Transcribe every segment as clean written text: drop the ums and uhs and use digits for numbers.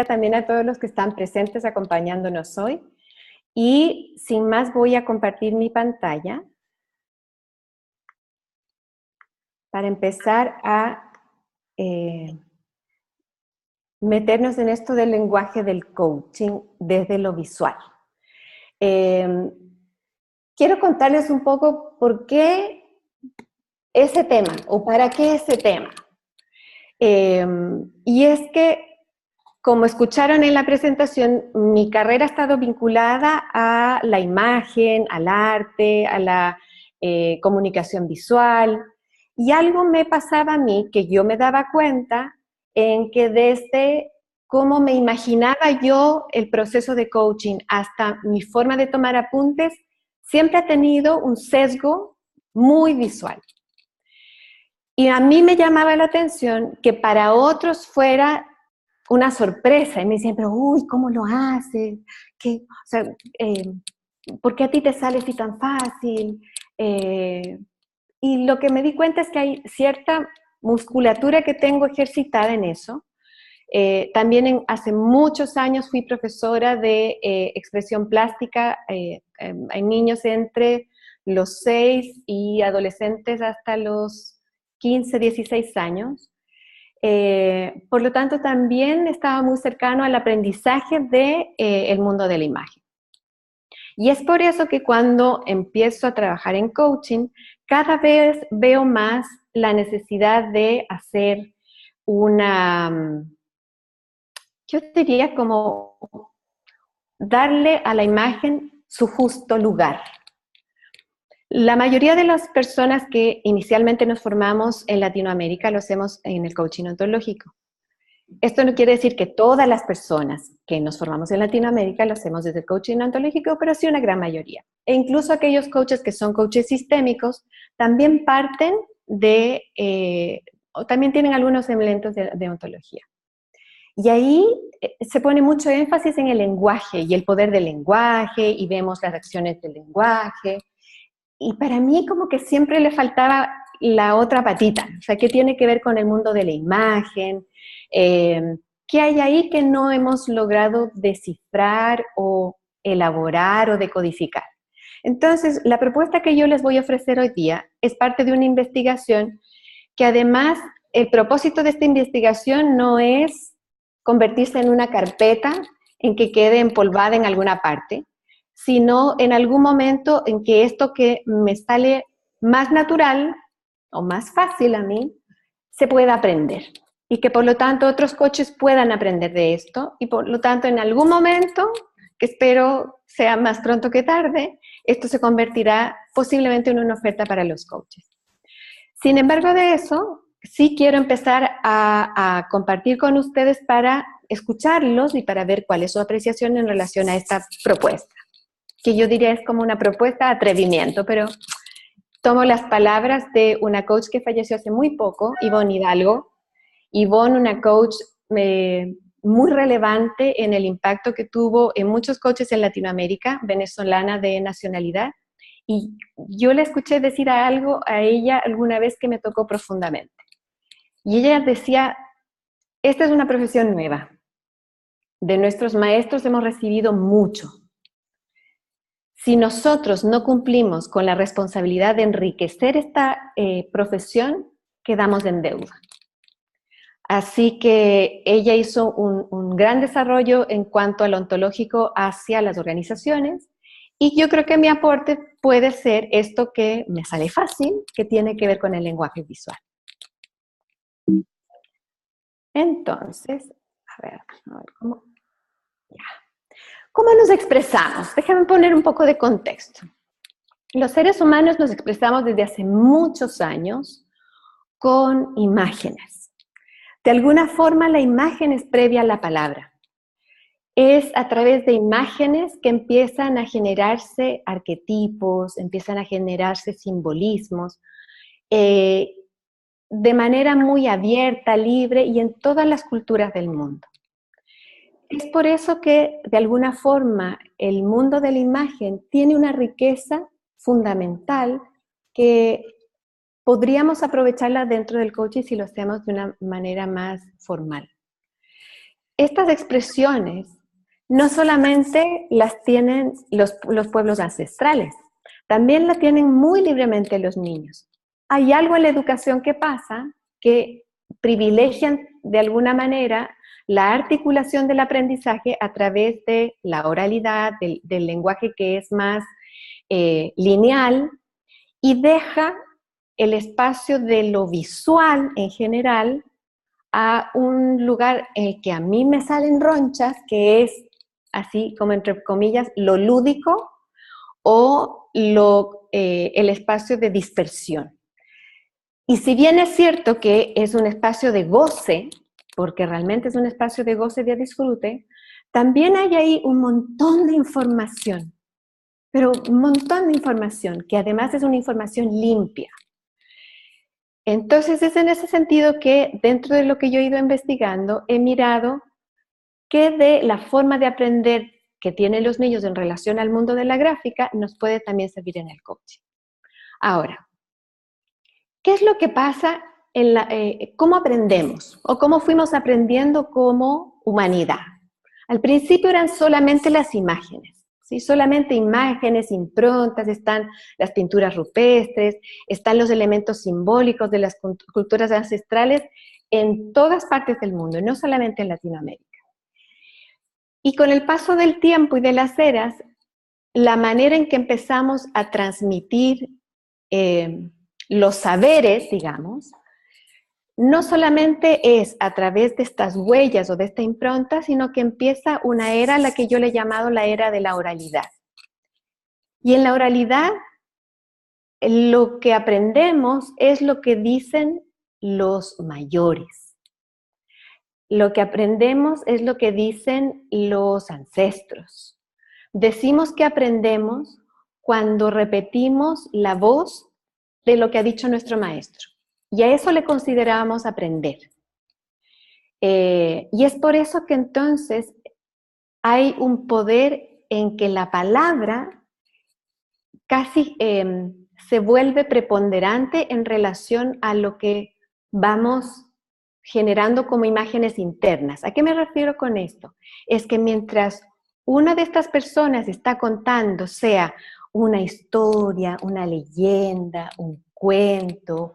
también a todos los que están presentes acompañándonos hoy. Y sin más voy a compartir mi pantalla para empezar a meternos en esto del lenguaje del coaching desde lo visual. Quiero contarles un poco por qué ese tema, o para qué ese tema. Y es que, como escucharon en la presentación, mi carrera ha estado vinculada a la imagen, al arte, a la comunicación visual, y algo me pasaba a mí que yo me daba cuenta en que desde cómo me imaginaba yo el proceso de coaching hasta mi forma de tomar apuntes, siempre ha tenido un sesgo muy visual. Y a mí me llamaba la atención que para otros fuera una sorpresa, y me decían, pero uy, ¿cómo lo haces? ¿Qué? O sea, ¿por qué a ti te sale así tan fácil? Y lo que me di cuenta es que hay cierta musculatura que tengo ejercitada en eso. También hace muchos años fui profesora de expresión plástica. Hay niños entre los 6 y adolescentes hasta los 15, 16 años. Por lo tanto, también estaba muy cercano al aprendizaje del mundo de la imagen. Y es por eso que cuando empiezo a trabajar en coaching, cada vez veo más la necesidad de hacer una, yo diría como darle a la imagen su justo lugar. La mayoría de las personas que inicialmente nos formamos en Latinoamérica lo hacemos en el coaching ontológico. Esto no quiere decir que todas las personas que nos formamos en Latinoamérica lo hacemos desde el coaching ontológico, pero sí una gran mayoría. E incluso aquellos coaches que son coaches sistémicos también parten o también tienen algunos elementos de ontología. Y ahí se pone mucho énfasis en el lenguaje y el poder del lenguaje, y vemos las acciones del lenguaje. Y para mí como que siempre le faltaba la otra patita, o sea, ¿qué tiene que ver con el mundo de la imagen? ¿Qué hay ahí que no hemos logrado descifrar o elaborar o decodificar? Entonces, la propuesta que yo les voy a ofrecer hoy día es parte de una investigación que además el propósito de esta investigación no es convertirse en una carpeta en que quede empolvada en alguna parte, sino en algún momento en que esto que me sale más natural o más fácil a mí, se pueda aprender. Y que por lo tanto otros coaches puedan aprender de esto, y por lo tanto en algún momento, que espero sea más pronto que tarde, esto se convertirá posiblemente en una oferta para los coaches. Sin embargo de eso, sí quiero empezar a compartir con ustedes para escucharlos y para ver cuál es su apreciación en relación a esta propuesta, que yo diría es como una propuesta de atrevimiento, pero tomo las palabras de una coach que falleció hace muy poco, Ivonne Hidalgo. Ivonne, una coach muy relevante en el impacto que tuvo en muchos coaches en Latinoamérica, venezolana de nacionalidad, y yo le escuché decir algo a ella alguna vez que me tocó profundamente. Y ella decía, esta es una profesión nueva. De nuestros maestros hemos recibido mucho. Si nosotros no cumplimos con la responsabilidad de enriquecer esta profesión, quedamos en deuda. Así que ella hizo un gran desarrollo en cuanto al ontológico hacia las organizaciones, y yo creo que mi aporte puede ser esto que me sale fácil, que tiene que ver con el lenguaje visual. Entonces, a ver cómo... Ya. ¿Cómo nos expresamos? Déjame poner un poco de contexto. Los seres humanos nos expresamos desde hace muchos años con imágenes. De alguna forma, la imagen es previa a la palabra. Es a través de imágenes que empiezan a generarse arquetipos, empiezan a generarse simbolismos, de manera muy abierta, libre y en todas las culturas del mundo. Es por eso que, de alguna forma, el mundo de la imagen tiene una riqueza fundamental que podríamos aprovecharla dentro del coaching si lo hacemos de una manera más formal. estas expresiones no solamente las tienen los pueblos ancestrales, también la tienen muy libremente los niños. Hay algo en la educación que pasa que privilegian de alguna manera la articulación del aprendizaje a través de la oralidad, del lenguaje que es más lineal, y deja el espacio de lo visual en general a un lugar en el que a mí me salen ronchas, que es así como entre comillas lo lúdico o el espacio de dispersión. Y si bien es cierto que es un espacio de goce, porque realmente es un espacio de goce y de disfrute, también hay ahí un montón de información, pero un montón de información, que además es una información limpia. Entonces es en ese sentido que dentro de lo que yo he ido investigando, he mirado que de la forma de aprender que tienen los niños en relación al mundo de la gráfica nos puede también servir en el coaching. Ahora, ¿qué es lo que pasa cómo aprendemos o cómo fuimos aprendiendo como humanidad? Al principio eran solamente las imágenes, ¿sí? Solamente imágenes, improntas, están las pinturas rupestres, están los elementos simbólicos de las culturas ancestrales en todas partes del mundo, no solamente en Latinoamérica. Y con el paso del tiempo y de las eras, la manera en que empezamos a transmitir los saberes, digamos, no solamente es a través de estas huellas o de esta impronta, sino que empieza una era a la que yo le he llamado la era de la oralidad. Y en la oralidad, lo que aprendemos es lo que dicen los mayores. Lo que aprendemos es lo que dicen los ancestros. Decimos que aprendemos cuando repetimos la voz de lo que ha dicho nuestro maestro. Y a eso le considerábamos aprender. Y es por eso que entonces hay un poder en que la palabra casi se vuelve preponderante en relación a lo que vamos generando como imágenes internas. ¿A qué me refiero con esto? Es que mientras una de estas personas está contando, sea una historia, una leyenda, un cuento,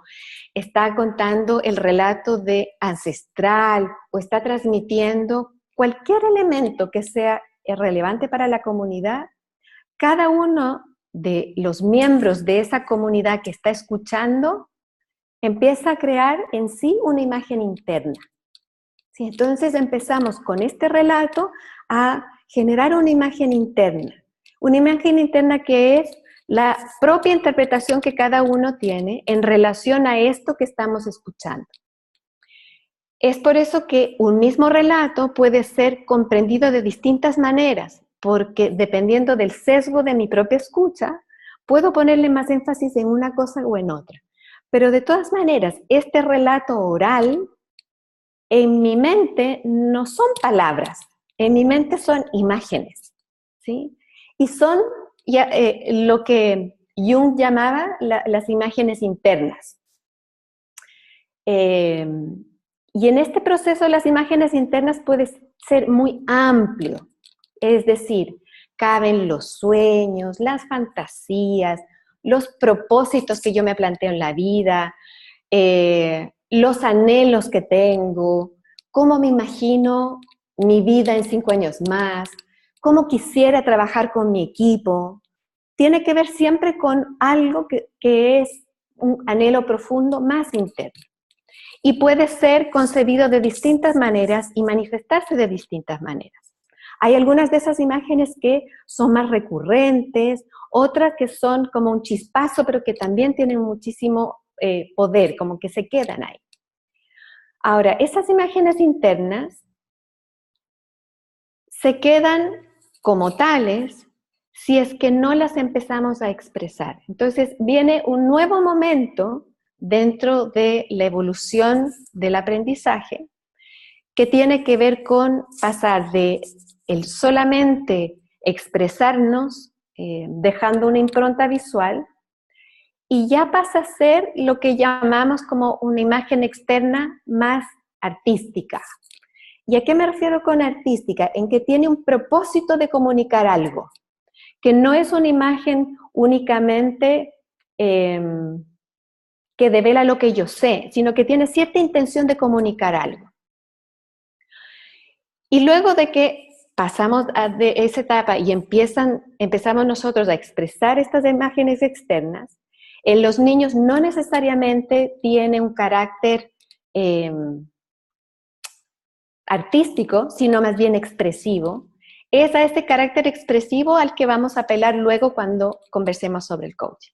está contando el relato de ancestral o está transmitiendo cualquier elemento que sea relevante para la comunidad, cada uno de los miembros de esa comunidad que está escuchando empieza a crear en sí una imagen interna. ¿Sí? Entonces empezamos con este relato a generar una imagen interna que es la propia interpretación que cada uno tiene en relación a esto que estamos escuchando. Es por eso que un mismo relato puede ser comprendido de distintas maneras, porque dependiendo del sesgo de mi propia escucha, puedo ponerle más énfasis en una cosa o en otra. Pero de todas maneras, este relato oral, en mi mente no son palabras, en mi mente son imágenes, ¿sí? Y son lo que Jung llamaba las imágenes internas. Y en este proceso las imágenes internas puede ser muy amplio, es decir, caben los sueños, las fantasías, los propósitos que yo me planteo en la vida, los anhelos que tengo, cómo me imagino mi vida en 5 años más, cómo quisiera trabajar con mi equipo. Tiene que ver siempre con algo que es un anhelo profundo más interno. Y puede ser concebido de distintas maneras y manifestarse de distintas maneras. Hay algunas de esas imágenes que son más recurrentes, otras que son como un chispazo, pero que también tienen muchísimo poder, como que se quedan ahí. Ahora, esas imágenes internas se quedan como tales si es que no las empezamos a expresar. Entonces viene un nuevo momento dentro de la evolución del aprendizaje que tiene que ver con pasar de el solamente expresarnos dejando una impronta visual y ya pasa a ser lo que llamamos como una imagen externa más artística. ¿Y a qué me refiero con artística? En que tiene un propósito de comunicar algo, que no es una imagen únicamente que devela lo que yo sé, sino que tiene cierta intención de comunicar algo. Y luego de que pasamos de esa etapa y empezamos nosotros a expresar estas imágenes externas, en los niños no necesariamente tiene un carácter artístico, sino más bien expresivo. Es a este carácter expresivo al que vamos a apelar luego cuando conversemos sobre el coaching.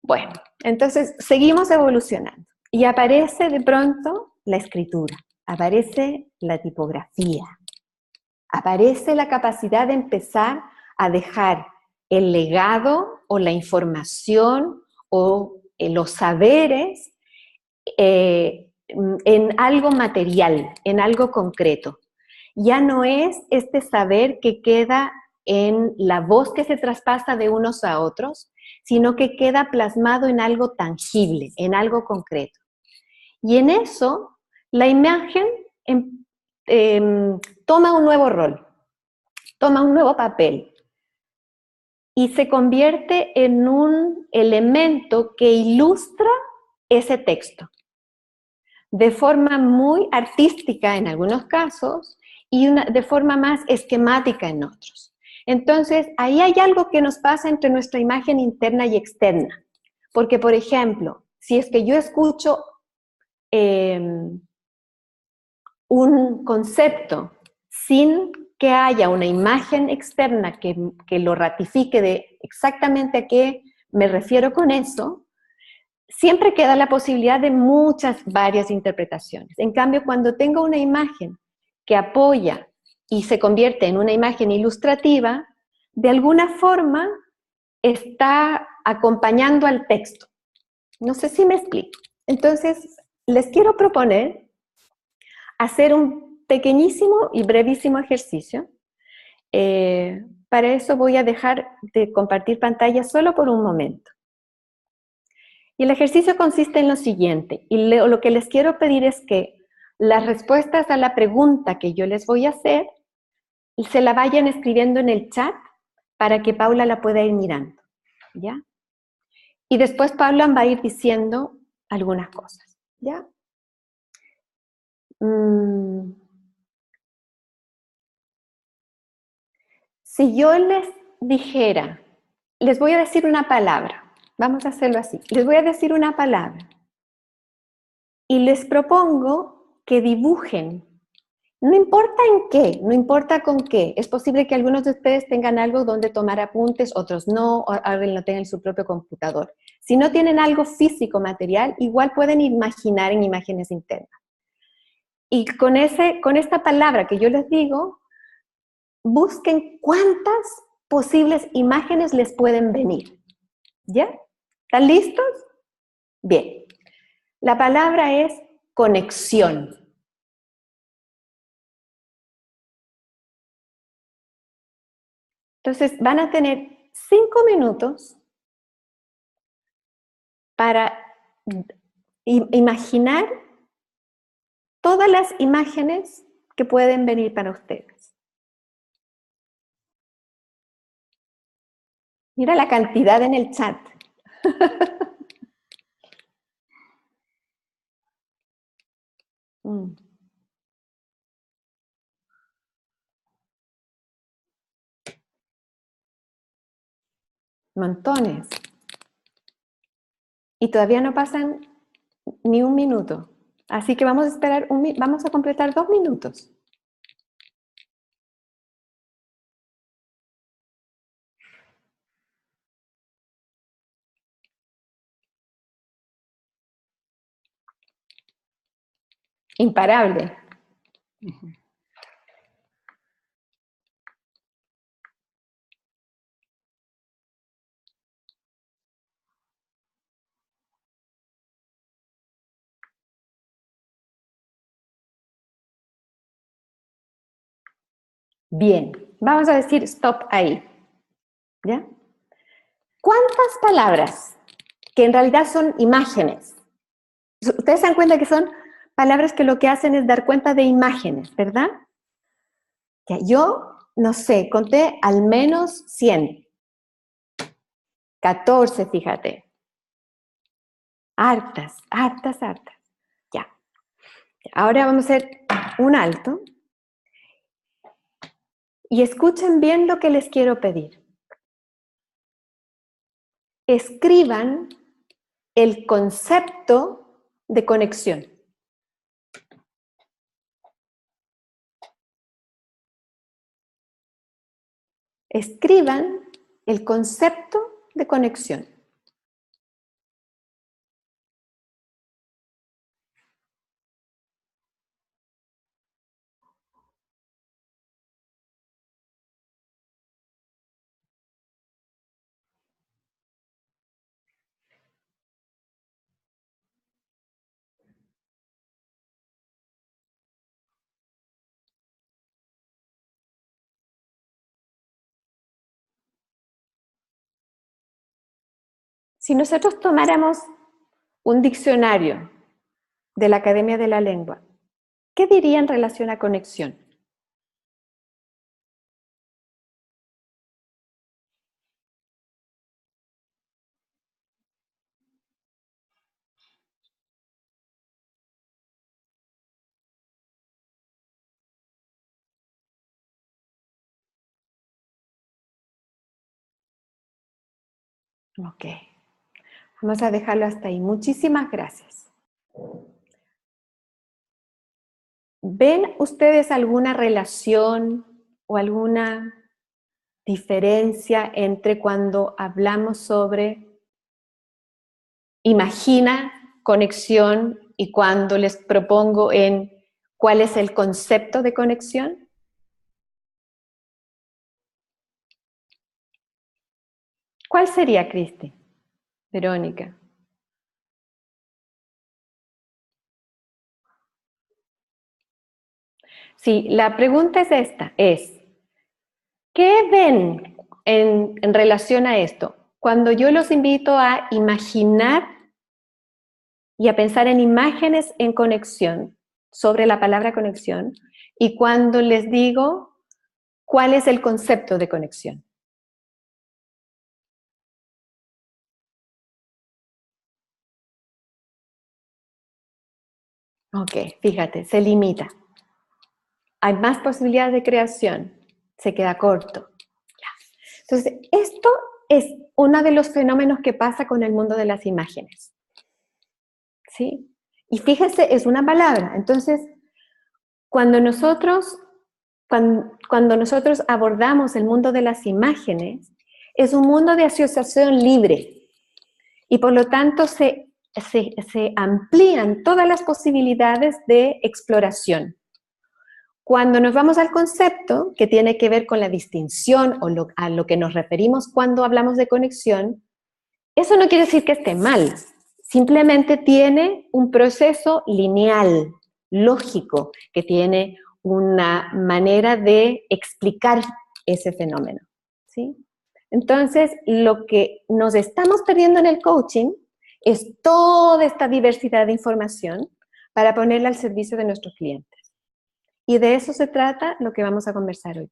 Bueno, entonces seguimos evolucionando y aparece de pronto la escritura, aparece la tipografía, aparece la capacidad de empezar a dejar el legado o la información o los saberes en algo material, en algo concreto. Ya no es este saber que queda en la voz que se traspasa de unos a otros, sino que queda plasmado en algo tangible, en algo concreto. Y en eso, la imagen toma un nuevo rol, toma un nuevo papel y se convierte en un elemento que ilustra ese texto de forma muy artística en algunos casos y de forma más esquemática en otros. Entonces, ahí hay algo que nos pasa entre nuestra imagen interna y externa. Porque, por ejemplo, si es que yo escucho un concepto sin que haya una imagen externa que lo ratifique de exactamente a qué me refiero con eso, siempre queda la posibilidad de varias interpretaciones. En cambio, cuando tengo una imagen que apoya y se convierte en una imagen ilustrativa, de alguna forma está acompañando al texto. No sé si me explico. Entonces, les quiero proponer hacer un pequeñísimo y brevísimo ejercicio. Para eso voy a dejar de compartir pantalla solo por un momento. Y el ejercicio consiste en lo siguiente, y lo que les quiero pedir es que las respuestas a la pregunta que yo les voy a hacer, se la vayan escribiendo en el chat para que Paula la pueda ir mirando, ¿ya? Y después Paula va a ir diciendo algunas cosas, ¿ya? Si yo les dijera, les voy a decir una palabra, vamos a hacerlo así, les voy a decir una palabra y les propongo que dibujen, no importa en qué, no importa con qué, es posible que algunos de ustedes tengan algo donde tomar apuntes, otros no, o alguien lo tenga en su propio computador. Si no tienen algo físico, material, igual pueden imaginar en imágenes internas. Y con esta palabra que yo les digo, busquen cuántas posibles imágenes les pueden venir. ¿Ya? ¿Están listos? Bien. La palabra es conexión. Entonces, van a tener 5 minutos para imaginar todas las imágenes que pueden venir para ustedes. Mira la cantidad en el chat. Montones. Y todavía no pasan ni un minuto. Así que vamos a esperar, vamos a completar 2 minutos. Imparable. Bien, vamos a decir stop ahí. ¿Ya? ¿Cuántas palabras, que en realidad son imágenes? Ustedes se dan cuenta que son palabras que lo que hacen es dar cuenta de imágenes, ¿verdad? Ya, yo, no sé, conté al menos 100. 14, fíjate. Hartas, hartas, hartas. Ya. Ahora vamos a hacer un alto. Y escuchen bien lo que les quiero pedir. Escriban el concepto de conexión. Escriban el concepto de conexión. Si nosotros tomáramos un diccionario de la Academia de la Lengua, ¿qué diría en relación a conexión? Ok, vamos a dejarlo hasta ahí. Muchísimas gracias. ¿Ven ustedes alguna relación o alguna diferencia entre cuando hablamos sobre imagina conexión y cuando les propongo en cuál es el concepto de conexión? ¿Cuál sería, Cristi? Verónica. Sí, la pregunta es esta, ¿qué ven en relación a esto? Cuando yo los invito a imaginar y a pensar en imágenes en conexión, sobre la palabra conexión, y cuando les digo cuál es el concepto de conexión. Ok, fíjate, se limita. Hay más posibilidades de creación, se queda corto. Entonces, esto es uno de los fenómenos que pasa con el mundo de las imágenes. ¿Sí? Y fíjense, es una palabra. Entonces, cuando nosotros abordamos el mundo de las imágenes, es un mundo de asociación libre y por lo tanto se amplían todas las posibilidades de exploración. Cuando nos vamos al concepto, que tiene que ver con la distinción o a lo que nos referimos cuando hablamos de conexión, eso no quiere decir que esté mal, simplemente tiene un proceso lineal, lógico, que tiene una manera de explicar ese fenómeno, ¿sí? Entonces, lo que nos estamos perdiendo en el coaching es toda esta diversidad de información para ponerla al servicio de nuestros clientes. Y de eso se trata lo que vamos a conversar hoy.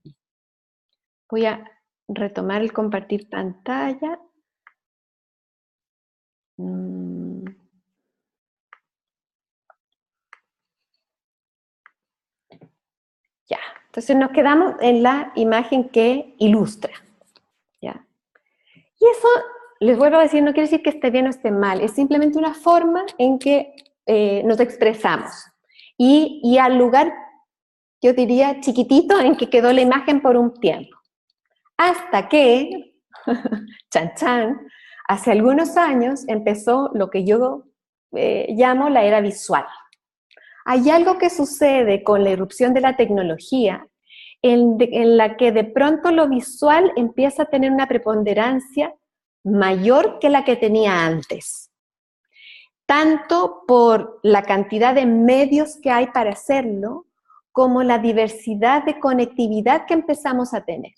Voy a retomar el compartir pantalla. Ya, entonces nos quedamos en la imagen que ilustra. ¿Ya? Y eso, les vuelvo a decir, no quiere decir que esté bien o esté mal, es simplemente una forma en que nos expresamos. Y al lugar, yo diría, chiquitito en que quedó la imagen por un tiempo. Hasta que, chan chan, hace algunos años empezó lo que yo llamo la era visual. Hay algo que sucede con la irrupción de la tecnología en la que de pronto lo visual empieza a tener una preponderancia mayor que la que tenía antes. Tanto por la cantidad de medios que hay para hacerlo, como la diversidad de conectividad que empezamos a tener.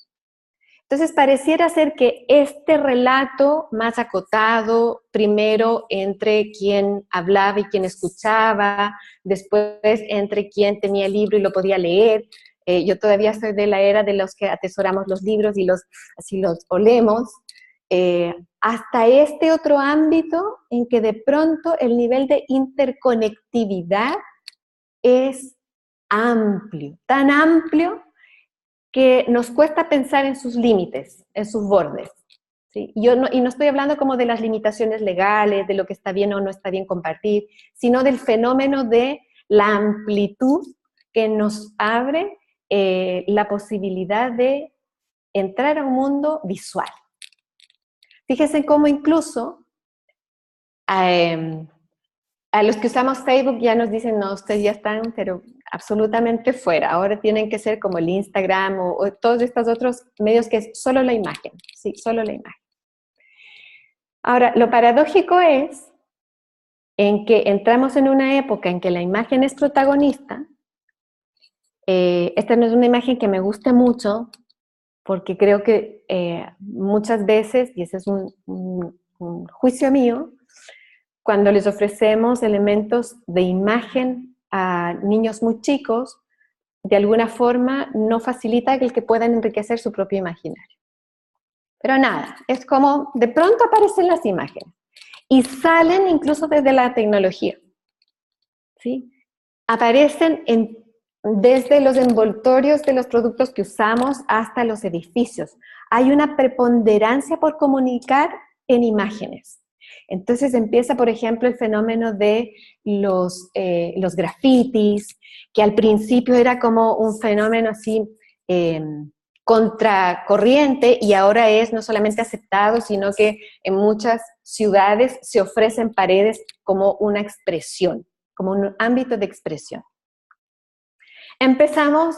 Entonces pareciera ser que este relato más acotado, primero entre quien hablaba y quien escuchaba, después entre quien tenía el libro y lo podía leer. Yo todavía soy de la era de los que atesoramos los libros y así los olemos, hasta este otro ámbito en que de pronto el nivel de interconectividad es amplio, tan amplio que nos cuesta pensar en sus límites, en sus bordes. ¿Sí? Y no estoy hablando como de las limitaciones legales, de lo que está bien o no está bien compartir, sino del fenómeno de la amplitud que nos abre la posibilidad de entrar a un mundo visual. Fíjense cómo incluso a los que usamos Facebook ya nos dicen, no, ustedes ya están, pero absolutamente fuera. Ahora tienen que ser como el Instagram o todos estos otros medios que es solo la imagen. Sí, solo la imagen. Ahora, lo paradójico es en que entramos en una época en que la imagen es protagonista. Esta no es una imagen que me guste mucho, porque creo que muchas veces, y ese es un juicio mío, cuando les ofrecemos elementos de imagen a niños muy chicos, de alguna forma no facilita el que puedan enriquecer su propio imaginario. Pero nada, es como de pronto aparecen las imágenes y salen incluso desde la tecnología, ¿sí? Aparecen desde los envoltorios de los productos que usamos hasta los edificios. Hay una preponderancia por comunicar en imágenes. Entonces empieza, por ejemplo, el fenómeno de los grafitis, que al principio era como un fenómeno así contracorriente y ahora es no solamente aceptado, sino que en muchas ciudades se ofrecen paredes como una expresión, como un ámbito de expresión. Empezamos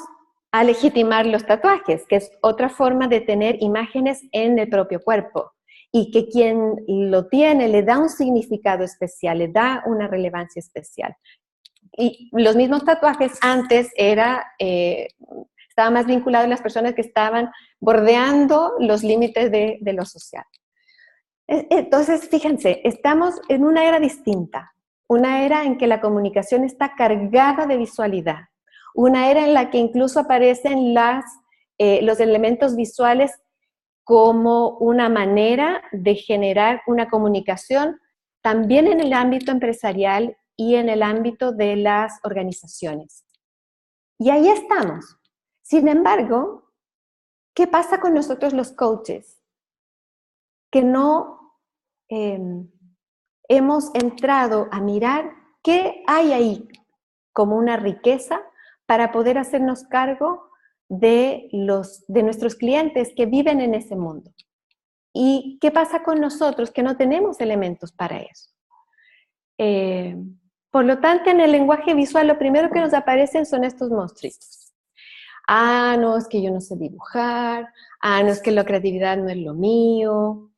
a legitimar los tatuajes, que es otra forma de tener imágenes en el propio cuerpo, y que quien lo tiene le da un significado especial, le da una relevancia especial. Y los mismos tatuajes antes estaba más vinculado a las personas que estaban bordeando los límites de lo social. Entonces, fíjense, estamos en una era distinta, una era en que la comunicación está cargada de visualidad, una era en la que incluso aparecen los elementos visuales como una manera de generar una comunicación también en el ámbito empresarial y en el ámbito de las organizaciones. Y ahí estamos. Sin embargo, ¿qué pasa con nosotros los coaches? Que no hemos entrado a mirar qué hay ahí como una riqueza para poder hacernos cargo de nuestros clientes que viven en ese mundo. ¿Y qué pasa con nosotros que no tenemos elementos para eso? Por lo tanto, en el lenguaje visual lo primero que nos aparecen son estos monstruitos. Ah, no, es que yo no sé dibujar. Ah, no, es que la creatividad no es lo mío.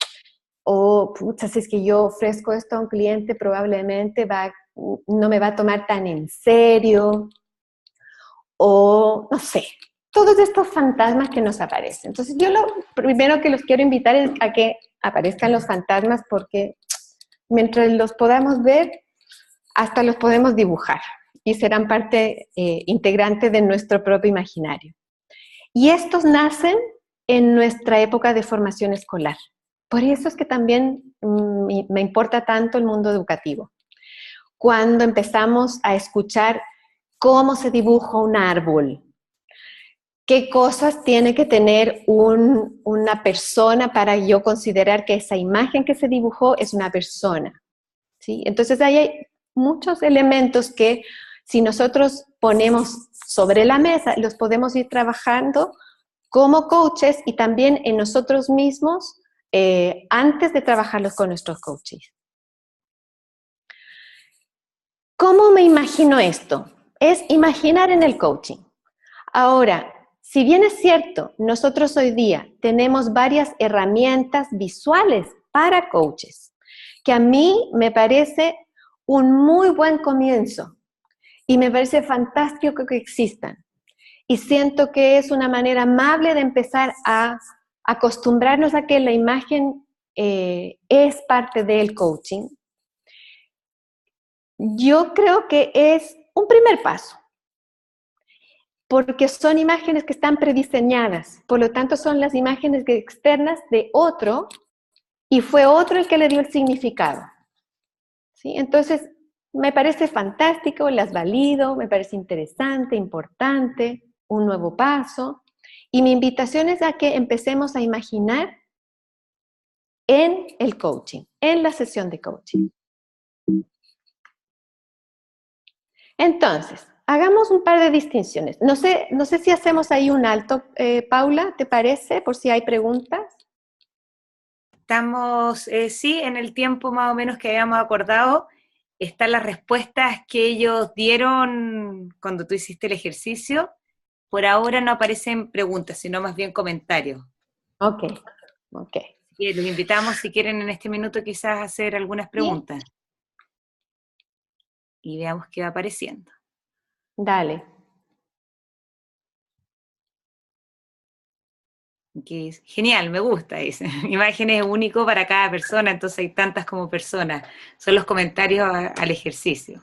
O, pucha, si es que yo ofrezco esto a un cliente, probablemente no me va a tomar tan en serio. O, no sé, todos estos fantasmas que nos aparecen. Entonces, yo lo primero que los quiero invitar es a que aparezcan los fantasmas, porque mientras los podamos ver, hasta los podemos dibujar y serán parte integrante de nuestro propio imaginario. Y estos nacen en nuestra época de formación escolar. Por eso es que también me importa tanto el mundo educativo. Cuando empezamos a escuchar cómo se dibuja un árbol, qué cosas tiene que tener una persona para yo considerar que esa imagen que se dibujó es una persona, ¿sí? Entonces ahí hay muchos elementos que si nosotros ponemos sobre la mesa, los podemos ir trabajando como coaches y también en nosotros mismos antes de trabajarlos con nuestros coaches. ¿Cómo me imagino esto? Es imaginar en el coaching. Ahora, si bien es cierto, nosotros hoy día tenemos varias herramientas visuales para coaches, que a mí me parece un muy buen comienzo y me parece fantástico que existan. Y siento que es una manera amable de empezar a acostumbrarnos a que la imagen es parte del coaching, yo creo que es un primer paso, porque son imágenes que están prediseñadas, por lo tanto son las imágenes externas de otro, y fue otro el que le dio el significado. ¿Sí? Entonces, me parece fantástico, las valido, me parece interesante, importante, un nuevo paso, y mi invitación es a que empecemos a imaginar en el coaching, en la sesión de coaching. Entonces, hagamos un par de distinciones. No sé si hacemos ahí un alto, Paula, ¿te parece? Por si hay preguntas. Estamos, sí, en el tiempo más o menos que habíamos acordado. Están las respuestas que ellos dieron cuando tú hiciste el ejercicio. Por ahora no aparecen preguntas, sino más bien comentarios. Ok, ok. Y los invitamos, si quieren, en este minuto quizás hacer algunas preguntas. Y veamos qué va apareciendo. Dale. Que es genial, me gusta, dice. Imágenes único para cada persona, entonces hay tantas como personas. Son los comentarios al ejercicio.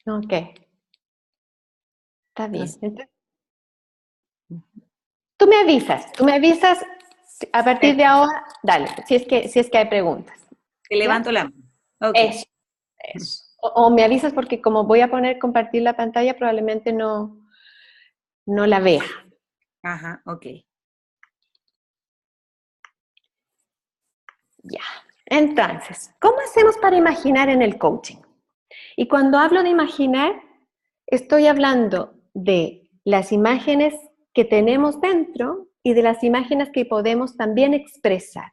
Ok. Está bien. Entonces, tú me avisas a partir de ahora, dale, si es que hay preguntas. Te levanto la mano. Okay. Eso. O me avisas porque como voy a poner compartir la pantalla, probablemente no la vea. Ajá, ok. Ya. Entonces, ¿cómo hacemos para imaginar en el coaching? Y cuando hablo de imaginar, estoy hablando de las imágenes que tenemos dentro y de las imágenes que podemos también expresar.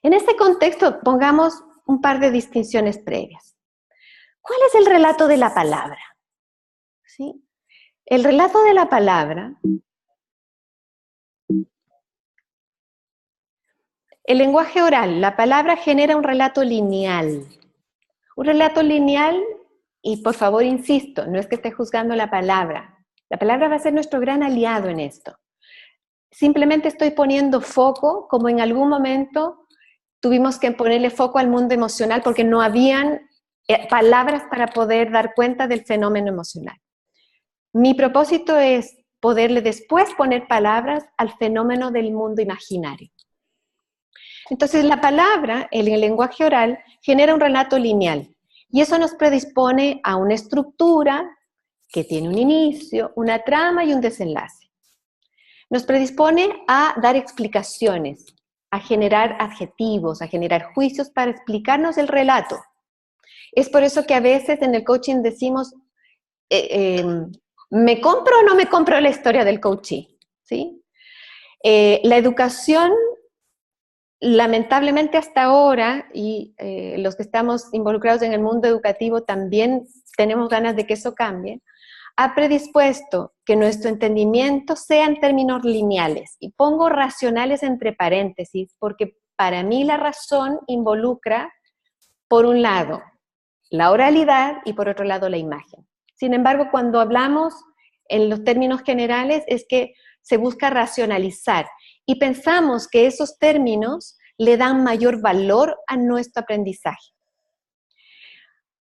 En este contexto, pongamos un par de distinciones previas. ¿Cuál es el relato de la palabra? ¿Sí? El relato de la palabra, el lenguaje oral, la palabra genera un relato lineal. Un relato lineal, y por favor insisto, no es que esté juzgando la palabra va a ser nuestro gran aliado en esto. Simplemente estoy poniendo foco, como en algún momento tuvimos que ponerle foco al mundo emocional porque no habían palabras para poder dar cuenta del fenómeno emocional. Mi propósito es poderle después poner palabras al fenómeno del mundo imaginario. Entonces, la palabra, en el lenguaje oral, genera un relato lineal y eso nos predispone a una estructura que tiene un inicio, una trama y un desenlace. Nos predispone a dar explicaciones, a generar adjetivos, a generar juicios para explicarnos el relato. Es por eso que a veces en el coaching decimos, ¿me compro o no me compro la historia del coachee? ¿Sí? La educación, lamentablemente hasta ahora, y los que estamos involucrados en el mundo educativo también tenemos ganas de que eso cambie, ha predispuesto que nuestro entendimiento sea en términos lineales. Y pongo racionales entre paréntesis, porque para mí la razón involucra, por un lado, la oralidad y por otro lado, la imagen. Sin embargo, cuando hablamos en los términos generales, es que se busca racionalizar y pensamos que esos términos le dan mayor valor a nuestro aprendizaje.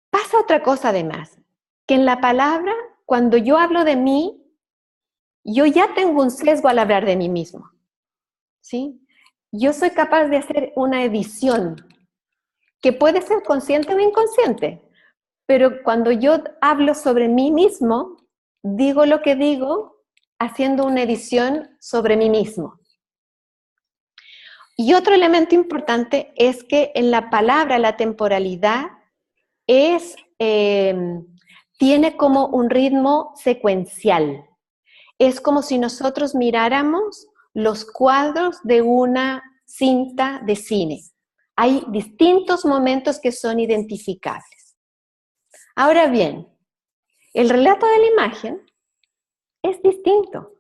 Pasa otra cosa además, que en la palabra, cuando yo hablo de mí, yo ya tengo un sesgo al hablar de mí mismo, ¿sí? Yo soy capaz de hacer una edición que puede ser consciente o inconsciente, pero cuando yo hablo sobre mí mismo, digo lo que digo haciendo una edición sobre mí mismo. Y otro elemento importante es que en la palabra la temporalidad tiene como un ritmo secuencial. Es como si nosotros miráramos los cuadros de una cinta de cine. Hay distintos momentos que son identificables. Ahora bien, el relato de la imagen es distinto.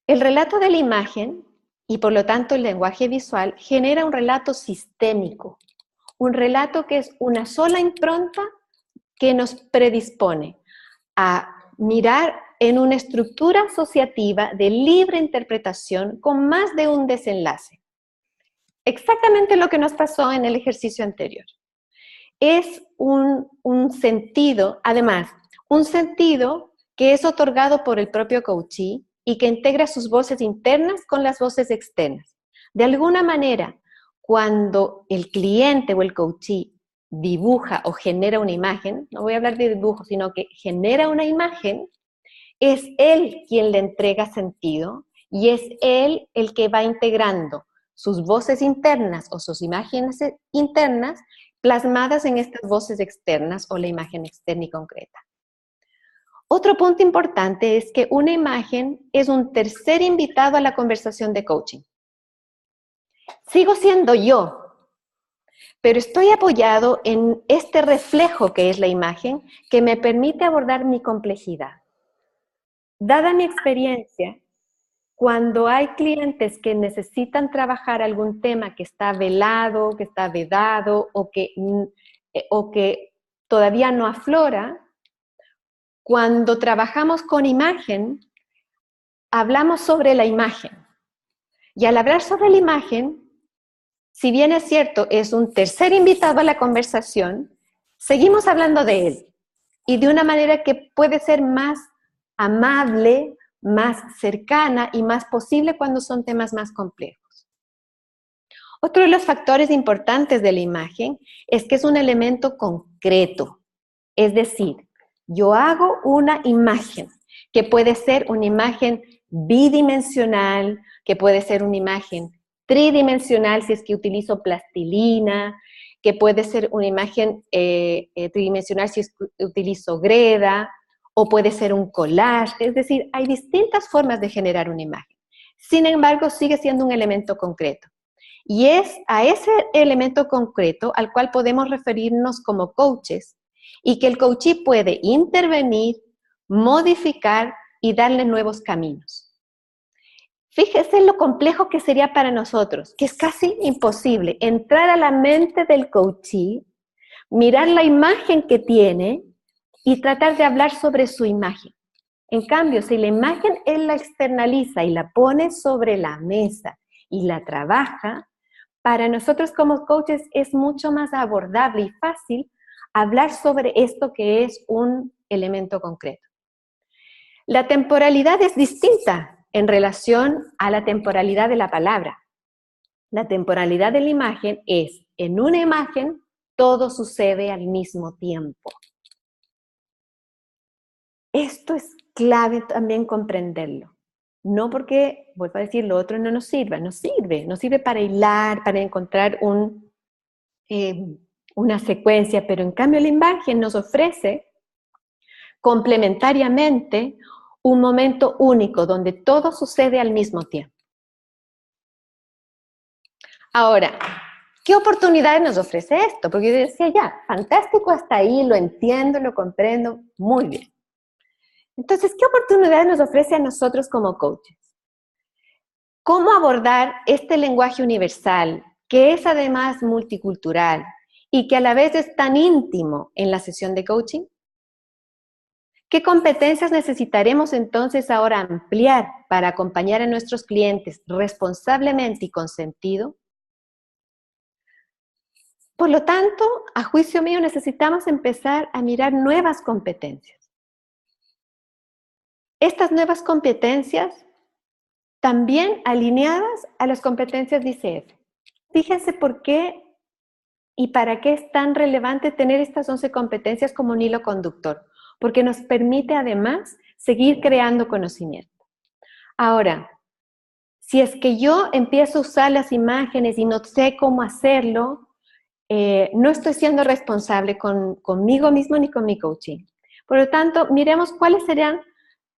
El relato de la imagen, y por lo tanto el lenguaje visual, genera un relato sistémico, un relato que es una sola impronta que nos predispone a mirar en una estructura asociativa de libre interpretación con más de un desenlace. Exactamente lo que nos pasó en el ejercicio anterior. Es un sentido, además, un sentido que es otorgado por el propio coachee y que integra sus voces internas con las voces externas. De alguna manera, cuando el cliente o el coachee dibuja o genera una imagen, no voy a hablar de dibujo, sino que genera una imagen, es él quien le entrega sentido y es él el que va integrando sus voces internas o sus imágenes internas plasmadas en estas voces externas o la imagen externa y concreta. Otro punto importante es que una imagen es un tercer invitado a la conversación de coaching. Sigo siendo yo, pero estoy apoyado en este reflejo que es la imagen que me permite abordar mi complejidad. Dada mi experiencia, cuando hay clientes que necesitan trabajar algún tema que está velado, que está vedado o que todavía no aflora, cuando trabajamos con imagen, hablamos sobre la imagen. Y al hablar sobre la imagen, si bien es cierto, es un tercer invitado a la conversación, seguimos hablando de él. Y de una manera que puede ser más amable, más cercana y más posible cuando son temas más complejos. Otro de los factores importantes de la imagen es que es un elemento concreto. Es decir, yo hago una imagen, que puede ser una imagen bidimensional, que puede ser una imagen tridimensional si es que utilizo plastilina, que puede ser una imagen tridimensional si es que utilizo greda, o puede ser un collage, es decir, hay distintas formas de generar una imagen. Sin embargo, sigue siendo un elemento concreto. Y es a ese elemento concreto al cual podemos referirnos como coaches y que el coachee puede intervenir, modificar y darle nuevos caminos. Fíjese lo complejo que sería para nosotros, que es casi imposible entrar a la mente del coachee, mirar la imagen que tiene y tratar de hablar sobre su imagen. En cambio, si la imagen él la externaliza y la pone sobre la mesa y la trabaja, para nosotros como coaches es mucho más abordable y fácil hablar sobre esto que es un elemento concreto. La temporalidad es distinta en relación a la temporalidad de la palabra. La temporalidad de la imagen es, en una imagen, todo sucede al mismo tiempo. Esto es clave también comprenderlo. No porque, vuelvo a decir, lo otro no nos sirva, nos sirve para hilar, para encontrar una secuencia, pero en cambio la imagen nos ofrece complementariamente un momento único donde todo sucede al mismo tiempo. Ahora, ¿qué oportunidades nos ofrece esto? Porque yo decía ya, fantástico hasta ahí, lo entiendo, lo comprendo, muy bien. Entonces, ¿qué oportunidades nos ofrece a nosotros como coaches? ¿Cómo abordar este lenguaje universal, que es además multicultural y que a la vez es tan íntimo en la sesión de coaching? ¿Qué competencias necesitaremos entonces ahora ampliar para acompañar a nuestros clientes responsablemente y con sentido? Por lo tanto, a juicio mío, necesitamos empezar a mirar nuevas competencias. Estas nuevas competencias también alineadas a las competencias de ICF. Fíjense por qué y para qué es tan relevante tener estas 11 competencias como un hilo conductor, porque nos permite además seguir creando conocimiento. Ahora, si es que yo empiezo a usar las imágenes y no sé cómo hacerlo, no estoy siendo responsable conmigo mismo ni con mi coaching. Por lo tanto, miremos cuáles serían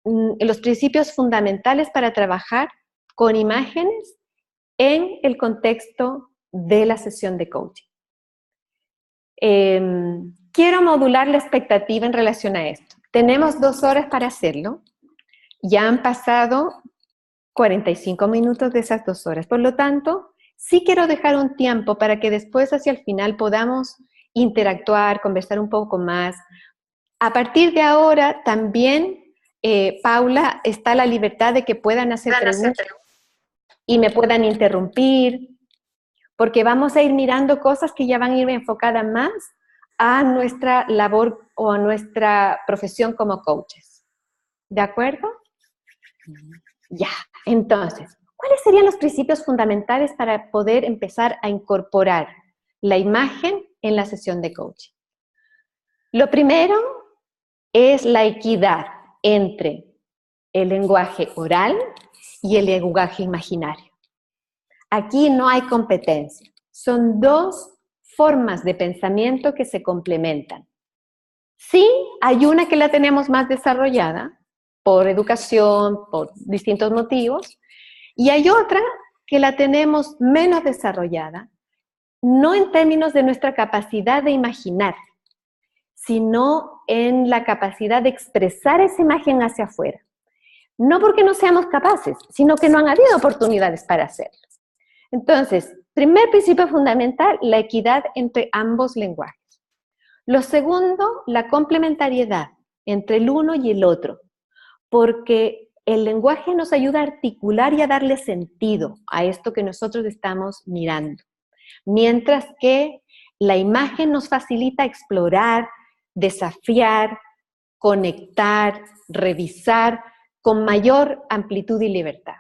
los principios fundamentales para trabajar con imágenes en el contexto de la sesión de coaching. Quiero modular la expectativa en relación a esto. Tenemos 2 horas para hacerlo. Ya han pasado 45 minutos de esas 2 horas. Por lo tanto, sí quiero dejar un tiempo para que después hacia el final podamos interactuar, conversar un poco más. A partir de ahora también Paula, está la libertad de que puedan hacer preguntas y me puedan interrumpir, porque vamos a ir mirando cosas que ya van a ir enfocadas más a nuestra labor o a nuestra profesión como coaches. ¿De acuerdo? Ya, entonces, ¿cuáles serían los principios fundamentales para poder empezar a incorporar la imagen en la sesión de coaching? Lo primero es la equidad entre el lenguaje oral y el lenguaje imaginario. Aquí no hay competencia. Son dos formas de pensamiento que se complementan. Sí, hay una que la tenemos más desarrollada por educación, por distintos motivos, y hay otra que la tenemos menos desarrollada, no en términos de nuestra capacidad de imaginar, sino en la capacidad de expresar esa imagen hacia afuera. No porque no seamos capaces, sino que no han habido oportunidades para hacerlo. Entonces, primer principio fundamental, la equidad entre ambos lenguajes. Lo segundo, la complementariedad entre el uno y el otro, porque el lenguaje nos ayuda a articular y a darle sentido a esto que nosotros estamos mirando, mientras que la imagen nos facilita explorar, desafiar, conectar, revisar con mayor amplitud y libertad.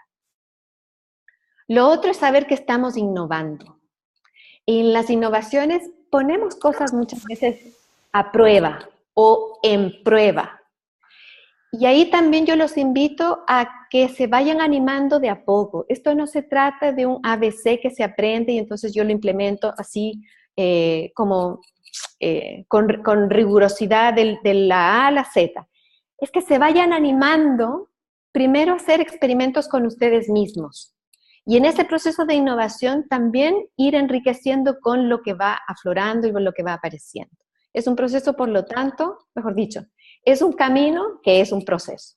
Lo otro es saber que estamos innovando. En las innovaciones ponemos cosas muchas veces a prueba o en prueba. Y ahí también yo los invito a que se vayan animando de a poco. Esto no se trata de un ABC que se aprende y entonces yo lo implemento así con rigurosidad de la A a la Z. Es que se vayan animando primero a hacer experimentos con ustedes mismos. Y en ese proceso de innovación también ir enriqueciendo con lo que va aflorando y con lo que va apareciendo. Es un proceso, por lo tanto, mejor dicho, es un camino que es un proceso.